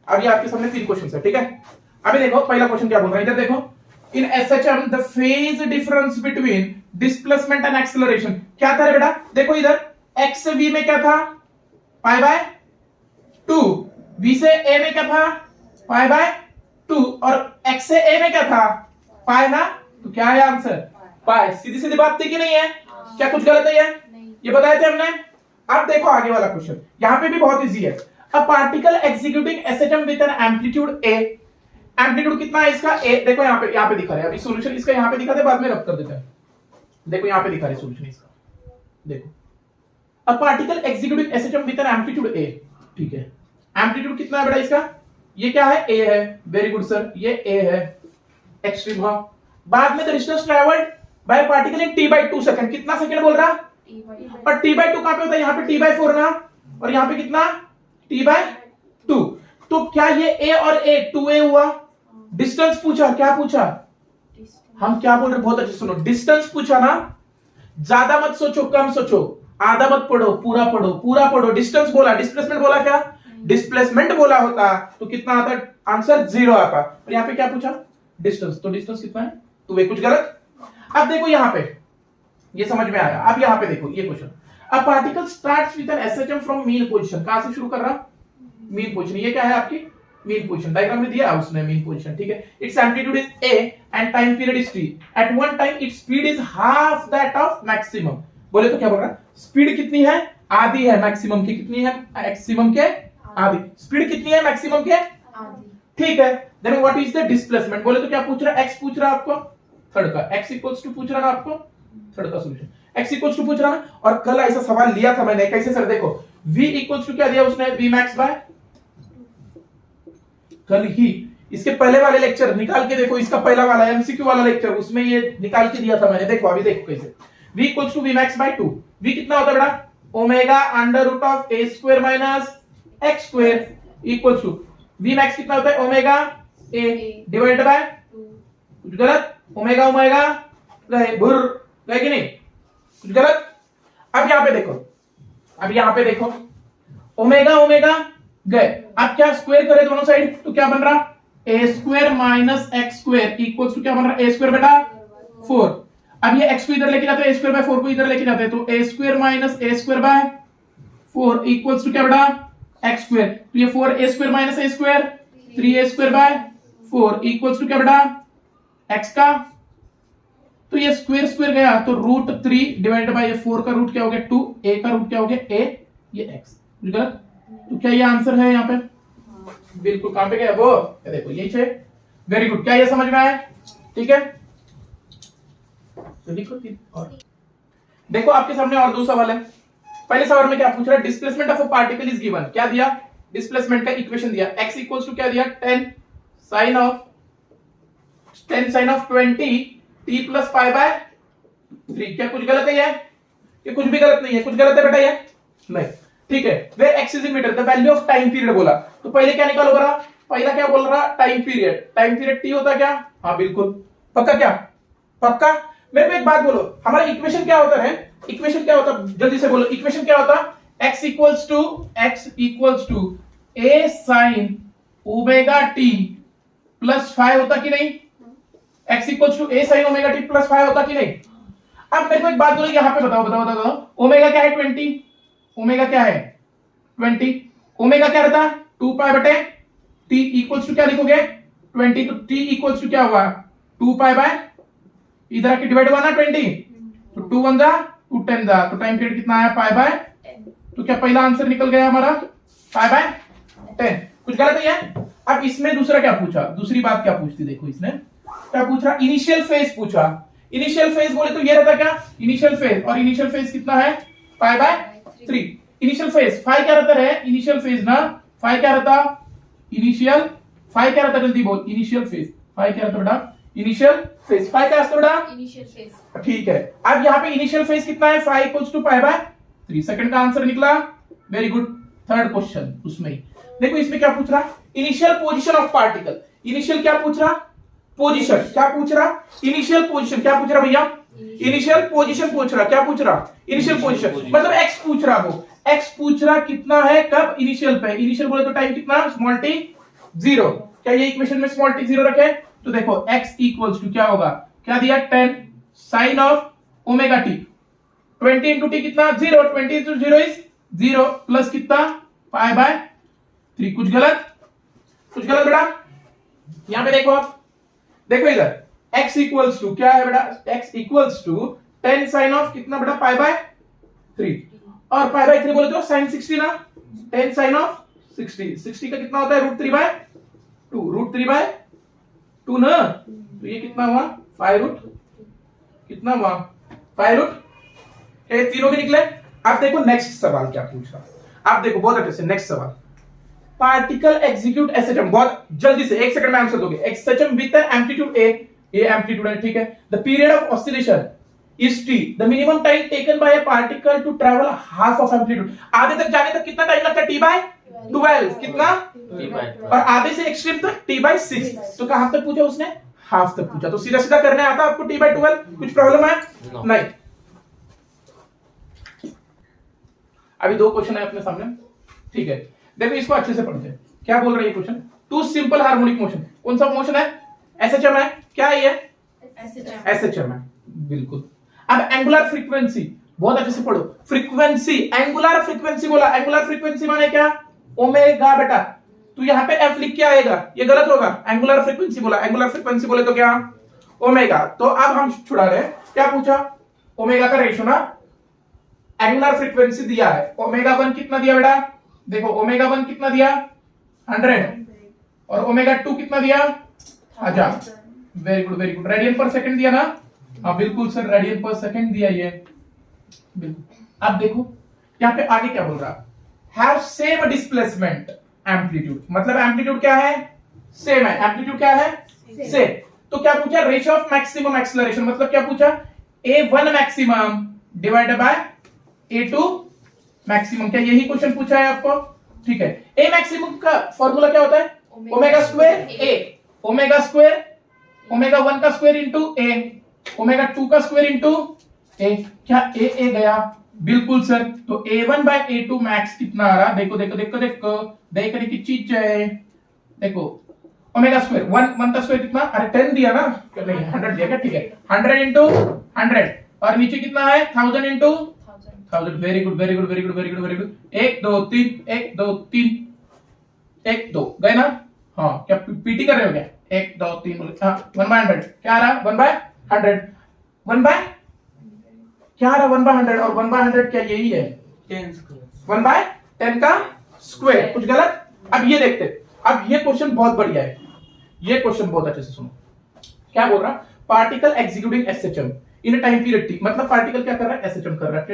B: अभी आपके सामने 3 क्वेश्चन है, ठीक है। अभी देखो पहला क्वेश्चन क्या बोल रहा है, इधर देखो। In SHM the phase difference between displacement and acceleration क्या था रे बेटा? देखो इधर x से v में क्या था? पाई बाय 2, v से a में क्या था? पाई बाय 2, और x से a में क्या था? पाई ना। तो क्या है आंसर? पाई। सीधी सीधी बात थी कि नहीं है? क्या कुछ गलत है ये बताए थे हमने। अब देखो आगे वाला क्वेश्चन, यहां पे भी बहुत इजी है। A particle executing SHM with an amplitude a, amplitude कितना है इसका? a। देखो यहां पे दिखा रहा है। अभी सॉल्यूशन इसका यहां पे दिखा दे, बाद में रब कर देते हैं। देखो यहां पे दिखा रहा है सॉल्यूशन इसका, देखो। A particle executing SHM with an amplitude a, ठीक है। एम्पलीट्यूड कितना है बेटा इसका? ये क्या है? a है। वेरी गुड सर, ये a है एक्सट्रीम। हां, बाद में the distance travelled bye particle in t by 2 second, कितना सेकंड बोल रहा? और t by 2 कहां पे होता है? यहां पे t by 4 ना, और यहां पे कितना? t by 2। तो क्या ये a और a 2a हुआ? डिस्टेंस पूछा, क्या पूछा? हम क्या बोल रहे? बहुत अच्छे सुनो, डिस्टेंस पूछा ना। ज्यादा मत सोचो, कम सोचो, आधा मत पढ़ो, पूरा पढ़ो, पूरा पढ़ो। डिस्टेंस बोला, डिस्प्लेसमेंट बोला क्या? डिस्प्लेसमेंट बोला होता तो कितना आता? आंसर 0 आता। और यहां पे क्या पूछा? डिस्टेंस, तो डिस्टेंस कितना है? तो वे कुछ गलत। अब देखो यहां पे ये समझ में आया। अब यहां पे देखो ये question, a particle starts with an SHM from mean position. कहां से शुरू कर रहा? Mean position. ये क्या है आपकी? Mean position. डायग्राम में दिया है उसने मीन पोजीशन, ठीक है। Its amplitude is a and time period is t। At one time its speed is half that of maximum. बोले तो क्या बोल रहा है? स्पीड कितनी है? आधी है मैक्सिमम की। कितनी है? मैक्सिमम के आधी। स्पीड कितनी है मैक्सिमम के?
D: आधी।
B: ठीक है। Then what is the displacement? बोले तो क्या पूछ रहा है? x पूछ रहा है आपको, थर्ड का। x इक्वल्स टू पूछ रहा है आपको, थर्ड का सॉल्यूशन। x इक्वल्स टू पूछ रहा है। और कल ऐसा सवाल लिया था मैंने, कैसे सर? देखो v इक्वल्स टू क्या दिया उसने? v max बाय, कल ही इसके पहले वाले लेक्चर निकाल के देखो, इसका पहला वाला एमसीक्यू वाला लेक्चर, उसमें ये निकाल के दिया था मैंने। देखो अभी देखो कैसे। v equals to v max by 2। v कितना होता है बेटा? Omega under root of a square minus x square equals to v max कितना होता है? ओमेगा a डिवाइडेड बाय, कुछ गलत? ओमेगा ओमेगा गए, भुर गए कि नहीं? कुछ गलत? अब यहां पे देखो, अब यहां पे देखो, ओमेगा ओमेगा गए। अब क्या स्क्वायर करे दोनों साइड, तो क्या बन रहा? a square minus X square equals to क्या बन रहा? a स्क्वायर बेटा 4। अब ये x को इधर लेके जाते हैं, a स्क्वायर बाय 4 को इधर लेके जाते हैं, तो a square minus a square by 4 equals to क्या बेटा? x square. तो ये 4a square minus a square 3a square by 4 equals to क्या बेटा? x का। तो ये स्क्वायर स्क्वायर गया तो रूट 3 डिवाइडेड बाय 4 का रूट क्या हो गया? 2, a का रूट क्या हो गया? a, ये x। गलत? तो क्या ये आंसर है यहाँ पे? बिल्कुल कहां पे गया वो, ये देखो यही 6। वेरी गुड, क्या ये समझ में आया? ठीक है, तो लिखो 3 और देखो आपके सामने और 2 सवाल है। पहले सवाल में क्या पूछ रहा है, displacement of a particle is given, क्या दिया, डिस्प्लेसमेंट का इक्वेशन दिया, x इक्वल्स टू क्या दिया, 10 sin of 20 t plus pi by 3। क्या कुछ गलत है ये कुछ भी गलत नहीं है, कुछ गलत है बेटा ये नहीं, ठीक है। Where x is in metre, the value of time period बोला, तो पहले क्या निकालो बरा, पहला क्या बोल रहा, टाइम पीरियड t होता क्या, हाँ बिल्कुल पक्का, क्या पक्का। मेरे को एक बात बोलो, हमारा इक्वेशन क्या होता है, इक्वेशन क्या होता, जल्दी से बोलो, इक्वेशन क्या होता, x equals to a sin omega t plus 5 होता कि नहीं, x equals to a sin omega t plus 5 होता कि नहीं। अब मेरे को एक बात बोलो, यहां पे बताओ, ओमेगा क्या है 20, ओमेगा क्या है 20, ओमेगा क्या रहता 2 पाई बटे t इक्वल्स टू क्या लिखोगे 20, तो t इक्वल्स टू क्या हुआ 2 पाई बाय, इधर आके डिवाइड हुआ ना 20, तो 2 1 जा 2 10 जा, तो टाइम पीरियड कितना आया पाई बाय, तो क्या पहला आंसर निकल गया हमारा पाई बाय 10, कुछ गलत नहीं है। अब इसमें दूसरा क्या पूछा, दूसरी बात क्या पूछती, देखो इसने क्या पूछ रहा, इनिशियल फेज पूछा। इनिशियल फेज बोले तो ये रहता क्या, इनिशियल फेज, और इनिशियल फेज कितना है pi by 3। Initial phase phi क्या रहता है, इनिशियल फेज ना, फाई क्या रहता, इनिशियल फाई क्या रहता, जल्दी बोल, इनिशियल फेज फाई क्या रहता बेटा, इनिशियल फेज फाई क्या रहता बेटा,
D: इनिशियल फेज।
B: ठीक है। अब यहाँ पे इनिशियल फेज कितना है, phi equals to pi by 3, second का आंसर निकला, वेरी गुड। थर्ड क्वेश्चन उसमें ही देखो, इसमें क्या पूछ रहा, initial position of particle, initial क्या पूछ रहा, पोजीशन, क्या पूछ रहा, इनिशियल पोजीशन, क्या पूछ रहा भैया, इनिशियल पोजीशन पूछ रहा, क्या पूछ रहा, इनिशियल पोजीशन, मतलब x पूछ रहा, वो x पूछ रहा कितना है, कब, इनिशियल पे, इनिशियल बोले तो टाइम कितना, स्मॉल t 0, क्या ये इक्वेशन में स्मॉल t 0 रखे, तो देखो x इक्वल्स टू क्या होगा, क्या दिया 10 sine of omega t, 20 into t कितना 0, 20 इंटू 0 इज 0 प्लस कितना पाई बाय 3, कुछ गलत बेटा। यहां पे देखो आप, देखो इधर x इक्वल्स टू क्या है बेटा, x equals to 10 sine of कितना बेटा पाई बाय 3, और पाई बाय 3 बोले तो साइन 60 ना, 10 साइन ऑफ 60 का कितना होता है रूट 3 बाय 2, रूट 3 बाय 2 ना, तो ये कितना हुआ 5 रूट, कितना हुआ 5 रूट, ये तीनों भी निकले। अब देखो नेक्स्ट सवाल क्या पूछ रहा, आप देखो बहुत अच्छे से, नेक्स्ट सवाल, पार्टिकल एग्जीक्यूट एसएचएम, बहुत जल्दी से 1 सेकंड में आंसर दोगे, SHM with amplitude A amplitude है, ठीक है। The period of oscillation is t, the minimum time taken by a particle to travel half of amplitude, आधे तक जाने तक कितना टाइम लगता है t बाय 12, कितना, और आधे से एक्सट्रीम तक t बाय 6, तो कहां तक पूछा उसने, हाफ तक पूछा, तो सीधा सीधा करने आता आपको t बाय 12, कुछ प्रॉब्लम है नहीं। अभी 2 क्वेश्चन है अपने सामने, ठीक है, देखो इसको अच्छे से पढ़ते हैं, क्या बोल रहा है ये question, two simple harmonic motion, कौन सा मोशन है, एसएचएम है, क्या है ये एसएचएम है, बिल्कुल। अब एंगुलर फ्रीक्वेंसी, बहुत अच्छे से पढ़ो, फ्रीक्वेंसी, एंगुलर फ्रीक्वेंसी बोला, एंगुलर फ्रीक्वेंसी माने क्या, ओमेगा बेटा, तो यहाँ पे एफ लिख के आएगा, ये गलत होगा, एंगुलर फ्रीक्वेंसी बोला, एंगुलर फ्रीक्वेंसी बोले तो क्या ओमेगा, तो अब हम छुड़ा रहे, क्या पूछा, ओमेगा का रेशो ना, एंगुलर फ्रीक्वेंसी दिया है, ओमेगा 1 कितना दिया बेटा, देखो ओमेगा 1 कितना दिया 100, और ओमेगा 2 कितना दिया 1000, very good very good, radian पर सेकंड दिया ना, हाँ बिल्कुल सर, रेडियन पर सेकंड दिया ये, बिल्कुल। अब देखो यहाँ पे आगे क्या बोल रहा, हैव सेम डिस्प्लेसमेंट एम्पलीट्यूड, मतलब एम्पलीट्यूड क्या है सेम है, एम्पलीट्यूड क्या है सेम, तो क्या पूछा, रेशियो ऑफ मैक्सिमम एक्सीलरेशन, मतलब क्या पूछा, a1 maximum divided by a2 maximum, क्या यही क्वेश्चन पूछा है आपको, ठीक है। a मैक्सिमम का फॉर्मूला क्या होता है, omega square a, omega square omega 1 का स्क्वायर इंटू a, ओमेगा 2 का स्क्वायर इंटू a, क्या a गया, बिल्कुल सर, तो a1 बाय a2 मैक्स कितना आ रहा, देखो देखो देखो देखो देखने की चीज है, देखो ओमेगा स्क्वायर 1 का स्क्वायर कितना, अरे 10 दिया ना, नहीं 100 दिया क्या, ठीक है, 100 इंटू 100, और नीचे कितना है 1000 into 1000, very good very good very good very good very good, 1 2 3 1 2 3 1 2 गए ना, हाँ क्या पीटी कर रहे हो क्या, 1 2 3 बोले, हाँ 1/100 क्या आ रहा, 1/100, 1 बाय क्या आ रहा, 1/100, और 1/100 क्या यही है
C: 10 स्क्वायर,
B: 1/10 का स्क्वायर, कुछ गलत। अब ये देखते, अब ये क्वेश्चन बहुत बढ़िया है, ये क्वेश्चन बहुत अच्छे से सुनो। क्या बोल रहा, particle executing SHM in time period T, मतलब पार्टिकल क्या कर रहा है, एसएचएम कर रहा है,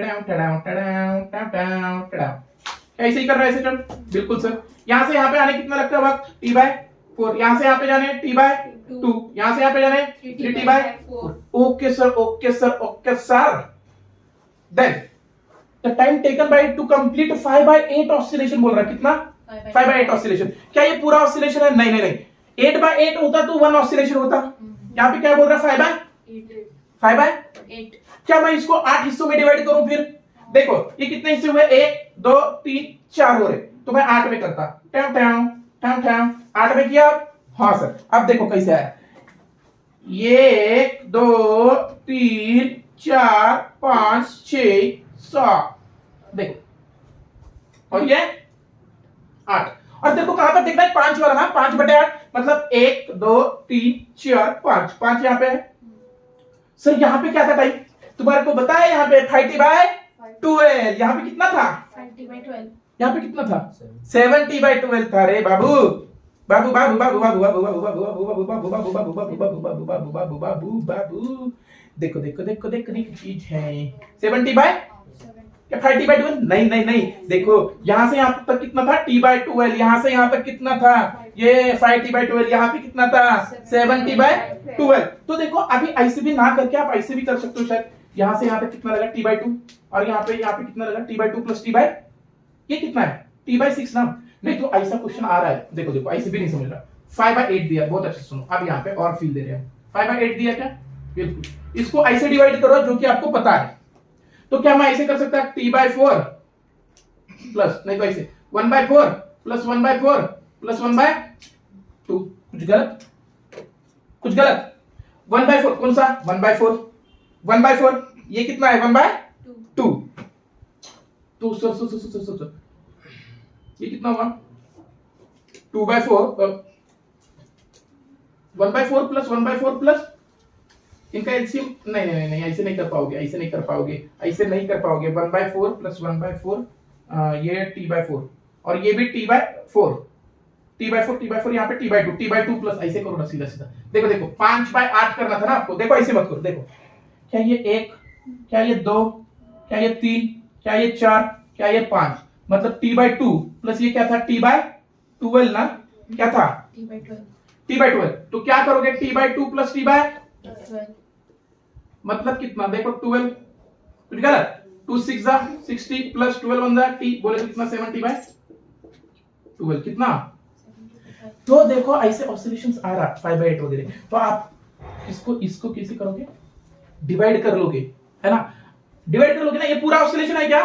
B: ऐसे ही कर रहा है एसएचएम, बिल्कुल सर। यहां से यहां पे आने कितना लगता है वक्त, t/4, यहां से यहां पे जाने t/2, यहां से यहां पे जाने 3t/4। Okay sir, okay sir, okay sir. Then the time taken by to complete 5/8 oscillation बोल रहा है, कितना 5/8 ऑसिलेशन। क्या ये पूरा ऑसिलेशन है, नहीं नहीं नहीं, 8/8 होता तो 1 ऑसिलेशन होता। यहाँ पे क्या बोल रहा है, 5/8। क्या मैं इसको 8 हिस्सों में डिवाइड करूं, फिर देखो ये कितने हिस्से हुए, 1 2 3 4 हो रहे, तो मैं 8 में करता, 8 में किया। हाँ सर, अब देखो कैसे आया, ये 1 2 3 4 5 6 7, देखो, और ये 8। और देखो कहां पर देखना है, 5 वाला ना, 5/8, मतलब 1 2 3 4 5 यहाँ पे है। सर यहाँ पे क्या था टाइम, तुम्हारे को बताया, यहाँ पे 5t/12, यहाँ पे कितना था,
C: 5t/12,
B: यहाँ पे कितना था, 7t/12 था रे बाबू, बाबू बाबू बाबू बाबू बाबू बाबू बाबू बाबू बाबू बाबू बाबू बाबू बाबू बाबू बाबू बाबू बाबू बाबू, देखो देखो देखो देखने की चीज है, 7t/, क्या 5t/12, नहीं नहीं नहीं, देखो यहां से यहां तक कितना था, t/12, यहां से यहां तक कितना था, ये 5t/12, यहां पे कितना था, 7t/12। तो देखो अभी ऐसे भी ना करके आप ऐसे भी कर सकते हो, शायद यहां से यहां तक कितना लगा, t/2, और यहाँ पे कितना लगा, t/2 प्लस t/, ये कितना है, t/6 ना। नहीं तो ऐसा क्वेश्चन आ रहा है, देखो देखो ऐसे भी नहीं समझ रहा, 5/8 दिया, बहुत अच्छे सुनो। अब यहाँ पे और फील दे रहे हैं, 5/8 दिया क्या, बिल्कुल, इसको ऐसे डिवाइड करो जो कि आपको पता है। तो क्या मैं ऐसे कर सकता है, t/4 प्लस, नहीं तो ऐसे 1/4 प्लस 1/4 प्लस 1/2, कुछ गलत, कुछ गलत, 1/4 कौन सा, 1/4, 1/4, ये कितना है, 1/2, तो सर ये कितना होगा, 2/4, 1/4 प्लस 1/4 प्लस इनका एलसीएम, नहीं नहीं नहीं, ऐसे नहीं कर पाओगे, ऐसे नहीं कर पाओगे, ऐसे नहीं कर पाओगे, 1/4 प्लस 1/4, ये t/4, और ये भी t/4, t/4 यहाँ पे t/2 प्लस, ऐसे करो ना सीधा सीधा, देखो देखो 5/8 करना था ना आपको, देखो ऐसे मत करो, देखो क्या ये 1, क्या ये 2, क्या ये 3, क्या ये 4, क्या ये 5, मतलब t/2 प्लस ये क्या था, t/12 ना, क्या था, t/12, तो क्या करोगे, t/2 प्लस t/12, मतलब कितना, देखो 12, कुछ गलत, 2 6 60 प्लस 12 1 t, बोले तो कितना, 70/12, कितना। तो देखो ऐसे ऑसिलेशंस आ रहा 5/8 वगैरह, तो आप इसको कैसे करोगे, डिवाइड कर लोगे, है ना, डिवाइड कर लोगे ना, ये पूरा ऑसिलेशन है क्या,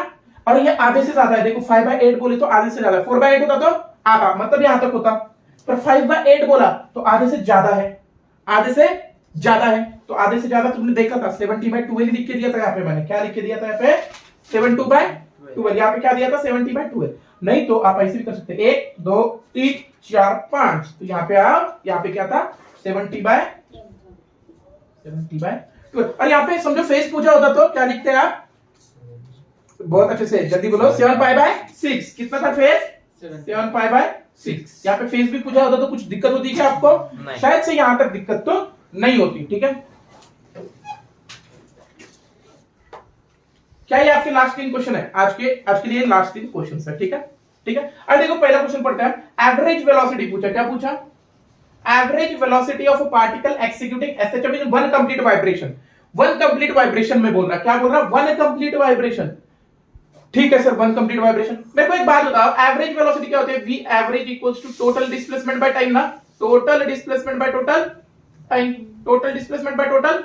B: और ये आधे से ज्यादा है, देखो 5/8 बोले तो आधे से ज्यादा, 4/8 होता तो आधा, मतलब यहां तक होता, पर 5/8 बोला तो आधे से ज्यादा है, आधे से ज्यादा है, तो आधे से ज्यादा तुमने देखा था, 70/12 लिख के दिया था यहाँ पे, मैंने क्या लिख के दिया था यहाँ पे, 72/12, यहाँ पे क्या दिया था, 70/12। नहीं तो आप ऐसे भी कर सकते, 1 2 3 4 5, तो यहाँ पे आप, यहाँ पे क्या था, 70/12, और यहाँ पे समझो फेस पूछा होता तो क्या लिखते हैं आप, बहुत अच्छे से जल्दी बोलो, 7π/6, कितना था फेस, 7π/6। यहाँ पे फेस भी पूछा होता तो कुछ दिक्कत होती क्या आपको, शायद से यहां तक दिक्कत तो नहीं होती, ठीक है। क्या ये आपके लास्ट 3 क्वेश्चन है, आज के लिए लास्ट 3 क्वेश्चन है, ठीक है ठीक है। अब देखो पहला क्वेश्चन पढ़ते हैं, एवरेज वेलोसिटी पूछा, क्या पूछा, average velocity of a particle executing SHM in one complete vibration, one complete vibration में बोल रहा, क्या बोल रहा, वन कंप्लीट वाइब्रेशन, ठीक है सर, वन कंप्लीट वाइब्रेशन। मेरे को एक बात बताओ, एवरेज वेलोसिटी क्या होती है, V average equals to total displacement by time ना, total displacement by total time, total displacement by total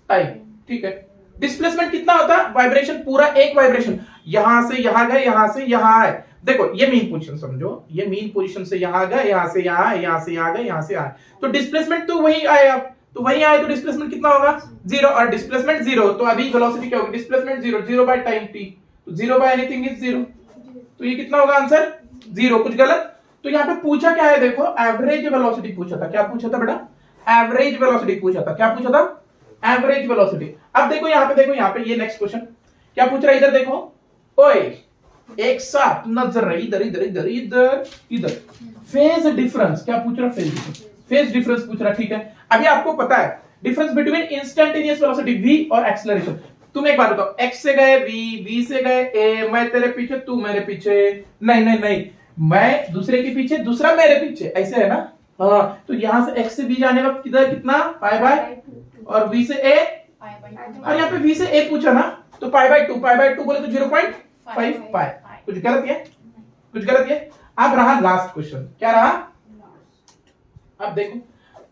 B: time, ठीक है। डिस्प्लेसमेंट कितना होता है, वाइब्रेशन, पूरा एक वाइब्रेशन, यहां से यहां गए, यहां से यहां आए, देखो ये मीन पोजीशन समझो, ये मीन पोजीशन से यहां गए, यहां से यहां आए, यहां से यहां गए, यहां से आए, तो डिस्प्लेसमेंट तो वही आए, अब तो वही आए, तो डिस्प्लेसमेंट कितना होगा, 0, और डिस्प्लेसमेंट 0, तो अभी वेलोसिटी क्या होगी, डिस्प्लेसमेंट 0, 0 बाय टाइम t, तो 0 बाय एनीथिंग इज 0, तो ये कितना होगा आंसर, 0, कुछ गलत। तो यहाँ पे पूछा क्या है, देखो एवरेज वेलोसिटी पूछा था, क्या पूछा था बेटा, एवरेज वेलोसिटी पूछा था, क्या पूछा था, एवरेज वेलोसिटी। अब देखो यहाँ पे, देखो यहाँ पे, ये नेक्स्ट क्वेश्चन क्या पूछ रहा है, इधर देखो, ओए एक साथ नजर इधर इधर इधर इधर इधर। फेज डिफरेंस क्या पूछ रहा, फेज डिफरेंस पूछ रहा, ठीक है। अभी आपको पता है difference between instantaneous velocity v और एक्सेलरेशन। तुम एक बात बताओ, x से गए v से गए a, मैं तेरे पीछे तू मेरे पीछे, नहीं नहीं नहीं, मैं दूसरे के पीछे दूसरा मेरे पीछे, ऐसे है ना। हाँ, तो यहां से x से v जाने का किधर कितना पाई बाय, और v से a, और यहाँ पे v से a पूछा ना, तो पाई बाय 2 बोले तो 0.5 पाई। कुछ गलत है, कुछ गलत है। अब रहा लास्ट क्वेश्चन, क्या रहा, अब देखो,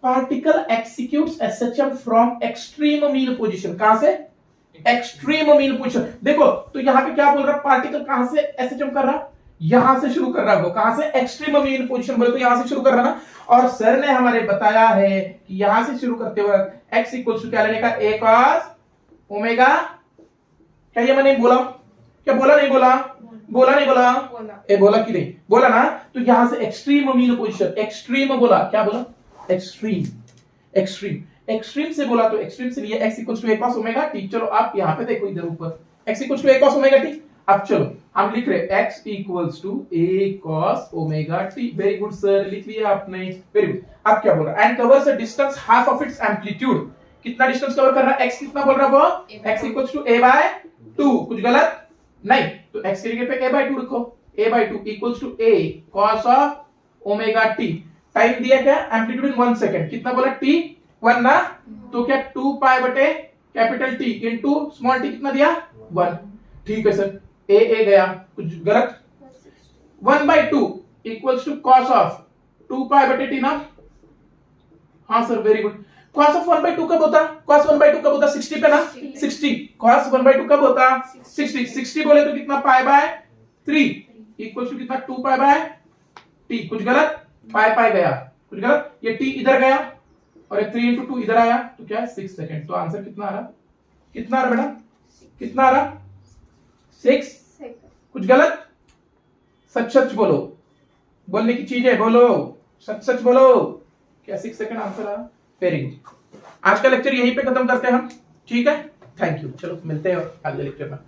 B: particle executes SHM from extreme mean position. कहां से, एक्सट्रीम मीन पोजीशन। देखो तो यहां पे क्या बोल रहा, पार्टिकल कहां से एसएचएम कर रहा, यहां से शुरू कर रहा है, कहां से, एक्सट्रीम मीन पोजीशन बोले तो यहां से शुरू कर रहा ना। और सर ने हमारे बताया है कि यहां से शुरू करते वक्त x इक्वल्स टू क्या लेने का, a cos ओमेगा, क्या ये मैंने बोला, क्या बोला नहीं बोला, बोला नहीं बोला, ए बोला कि नहीं बोला ना। तो यहां से एक्सट्रीम मीन पोजीशन, एक्सट्रीम बोला, क्या बोला, एक्सट्रीम, एक्सट्रीम, एक्सट्रीम से बोला तो एक्सट्रीम से लिए x equals to a cos omega t। चलो आप यहां पे देखो इधर ऊपर x equals to a cos omega t। अब चलो हम लिख रहे x equals to a cos omega t। Very good sir, लिख लिया आपने, वेरी गुड। अब क्या बोल रहा है, and covers a distance half of its amplitude. कितना डिस्टेंस कवर कर रहा है, x कितना बोल रहा है वो, x equals to a by 2। कुछ गलत नहीं, तो x की जगह पे a बाय 2 रखो, a by 2 equals to a cos of omega t। Time दिया क्या, एम्पलीट्यूड इन 1 सेकंड, कितना बोला t 1 ना, तो क्या 2 पाई बटे capital T into small t कितना दिया 1। ठीक है सर, a गया, कुछ गलत, 1 by 2 equals to cos of 2 pi बटे t ना। हाँ sir, very good. cos of 1 by 2 कब होता, cos 1 by 2 कब होता, 60 पे ना, 60। cos 1 by 2 कब होता, 60 बोले तो कितना पाई बाय 3 इक्वल्स टू कितना 2 पाई बाय t। कुछ गलत, पाई गया, कुछ गलत, ये t इधर गया और 3 into 2 इधर आया, तो क्या है 6 सेकंड। तो आंसर कितना आ रहा, कितना आ रहा बेटा, कितना आ रहा, 6। कुछ गलत, सच सच बोलो, बोलने की चीज है, बोलो सच सच बोलो, क्या 6 सेकंड आंसर आ रहा। Very good. आज का लेक्चर यहीं पे खत्म करते हैं हम, ठीक है, थैंक यू। चलो मिलते हैं अगले लेक्चर में।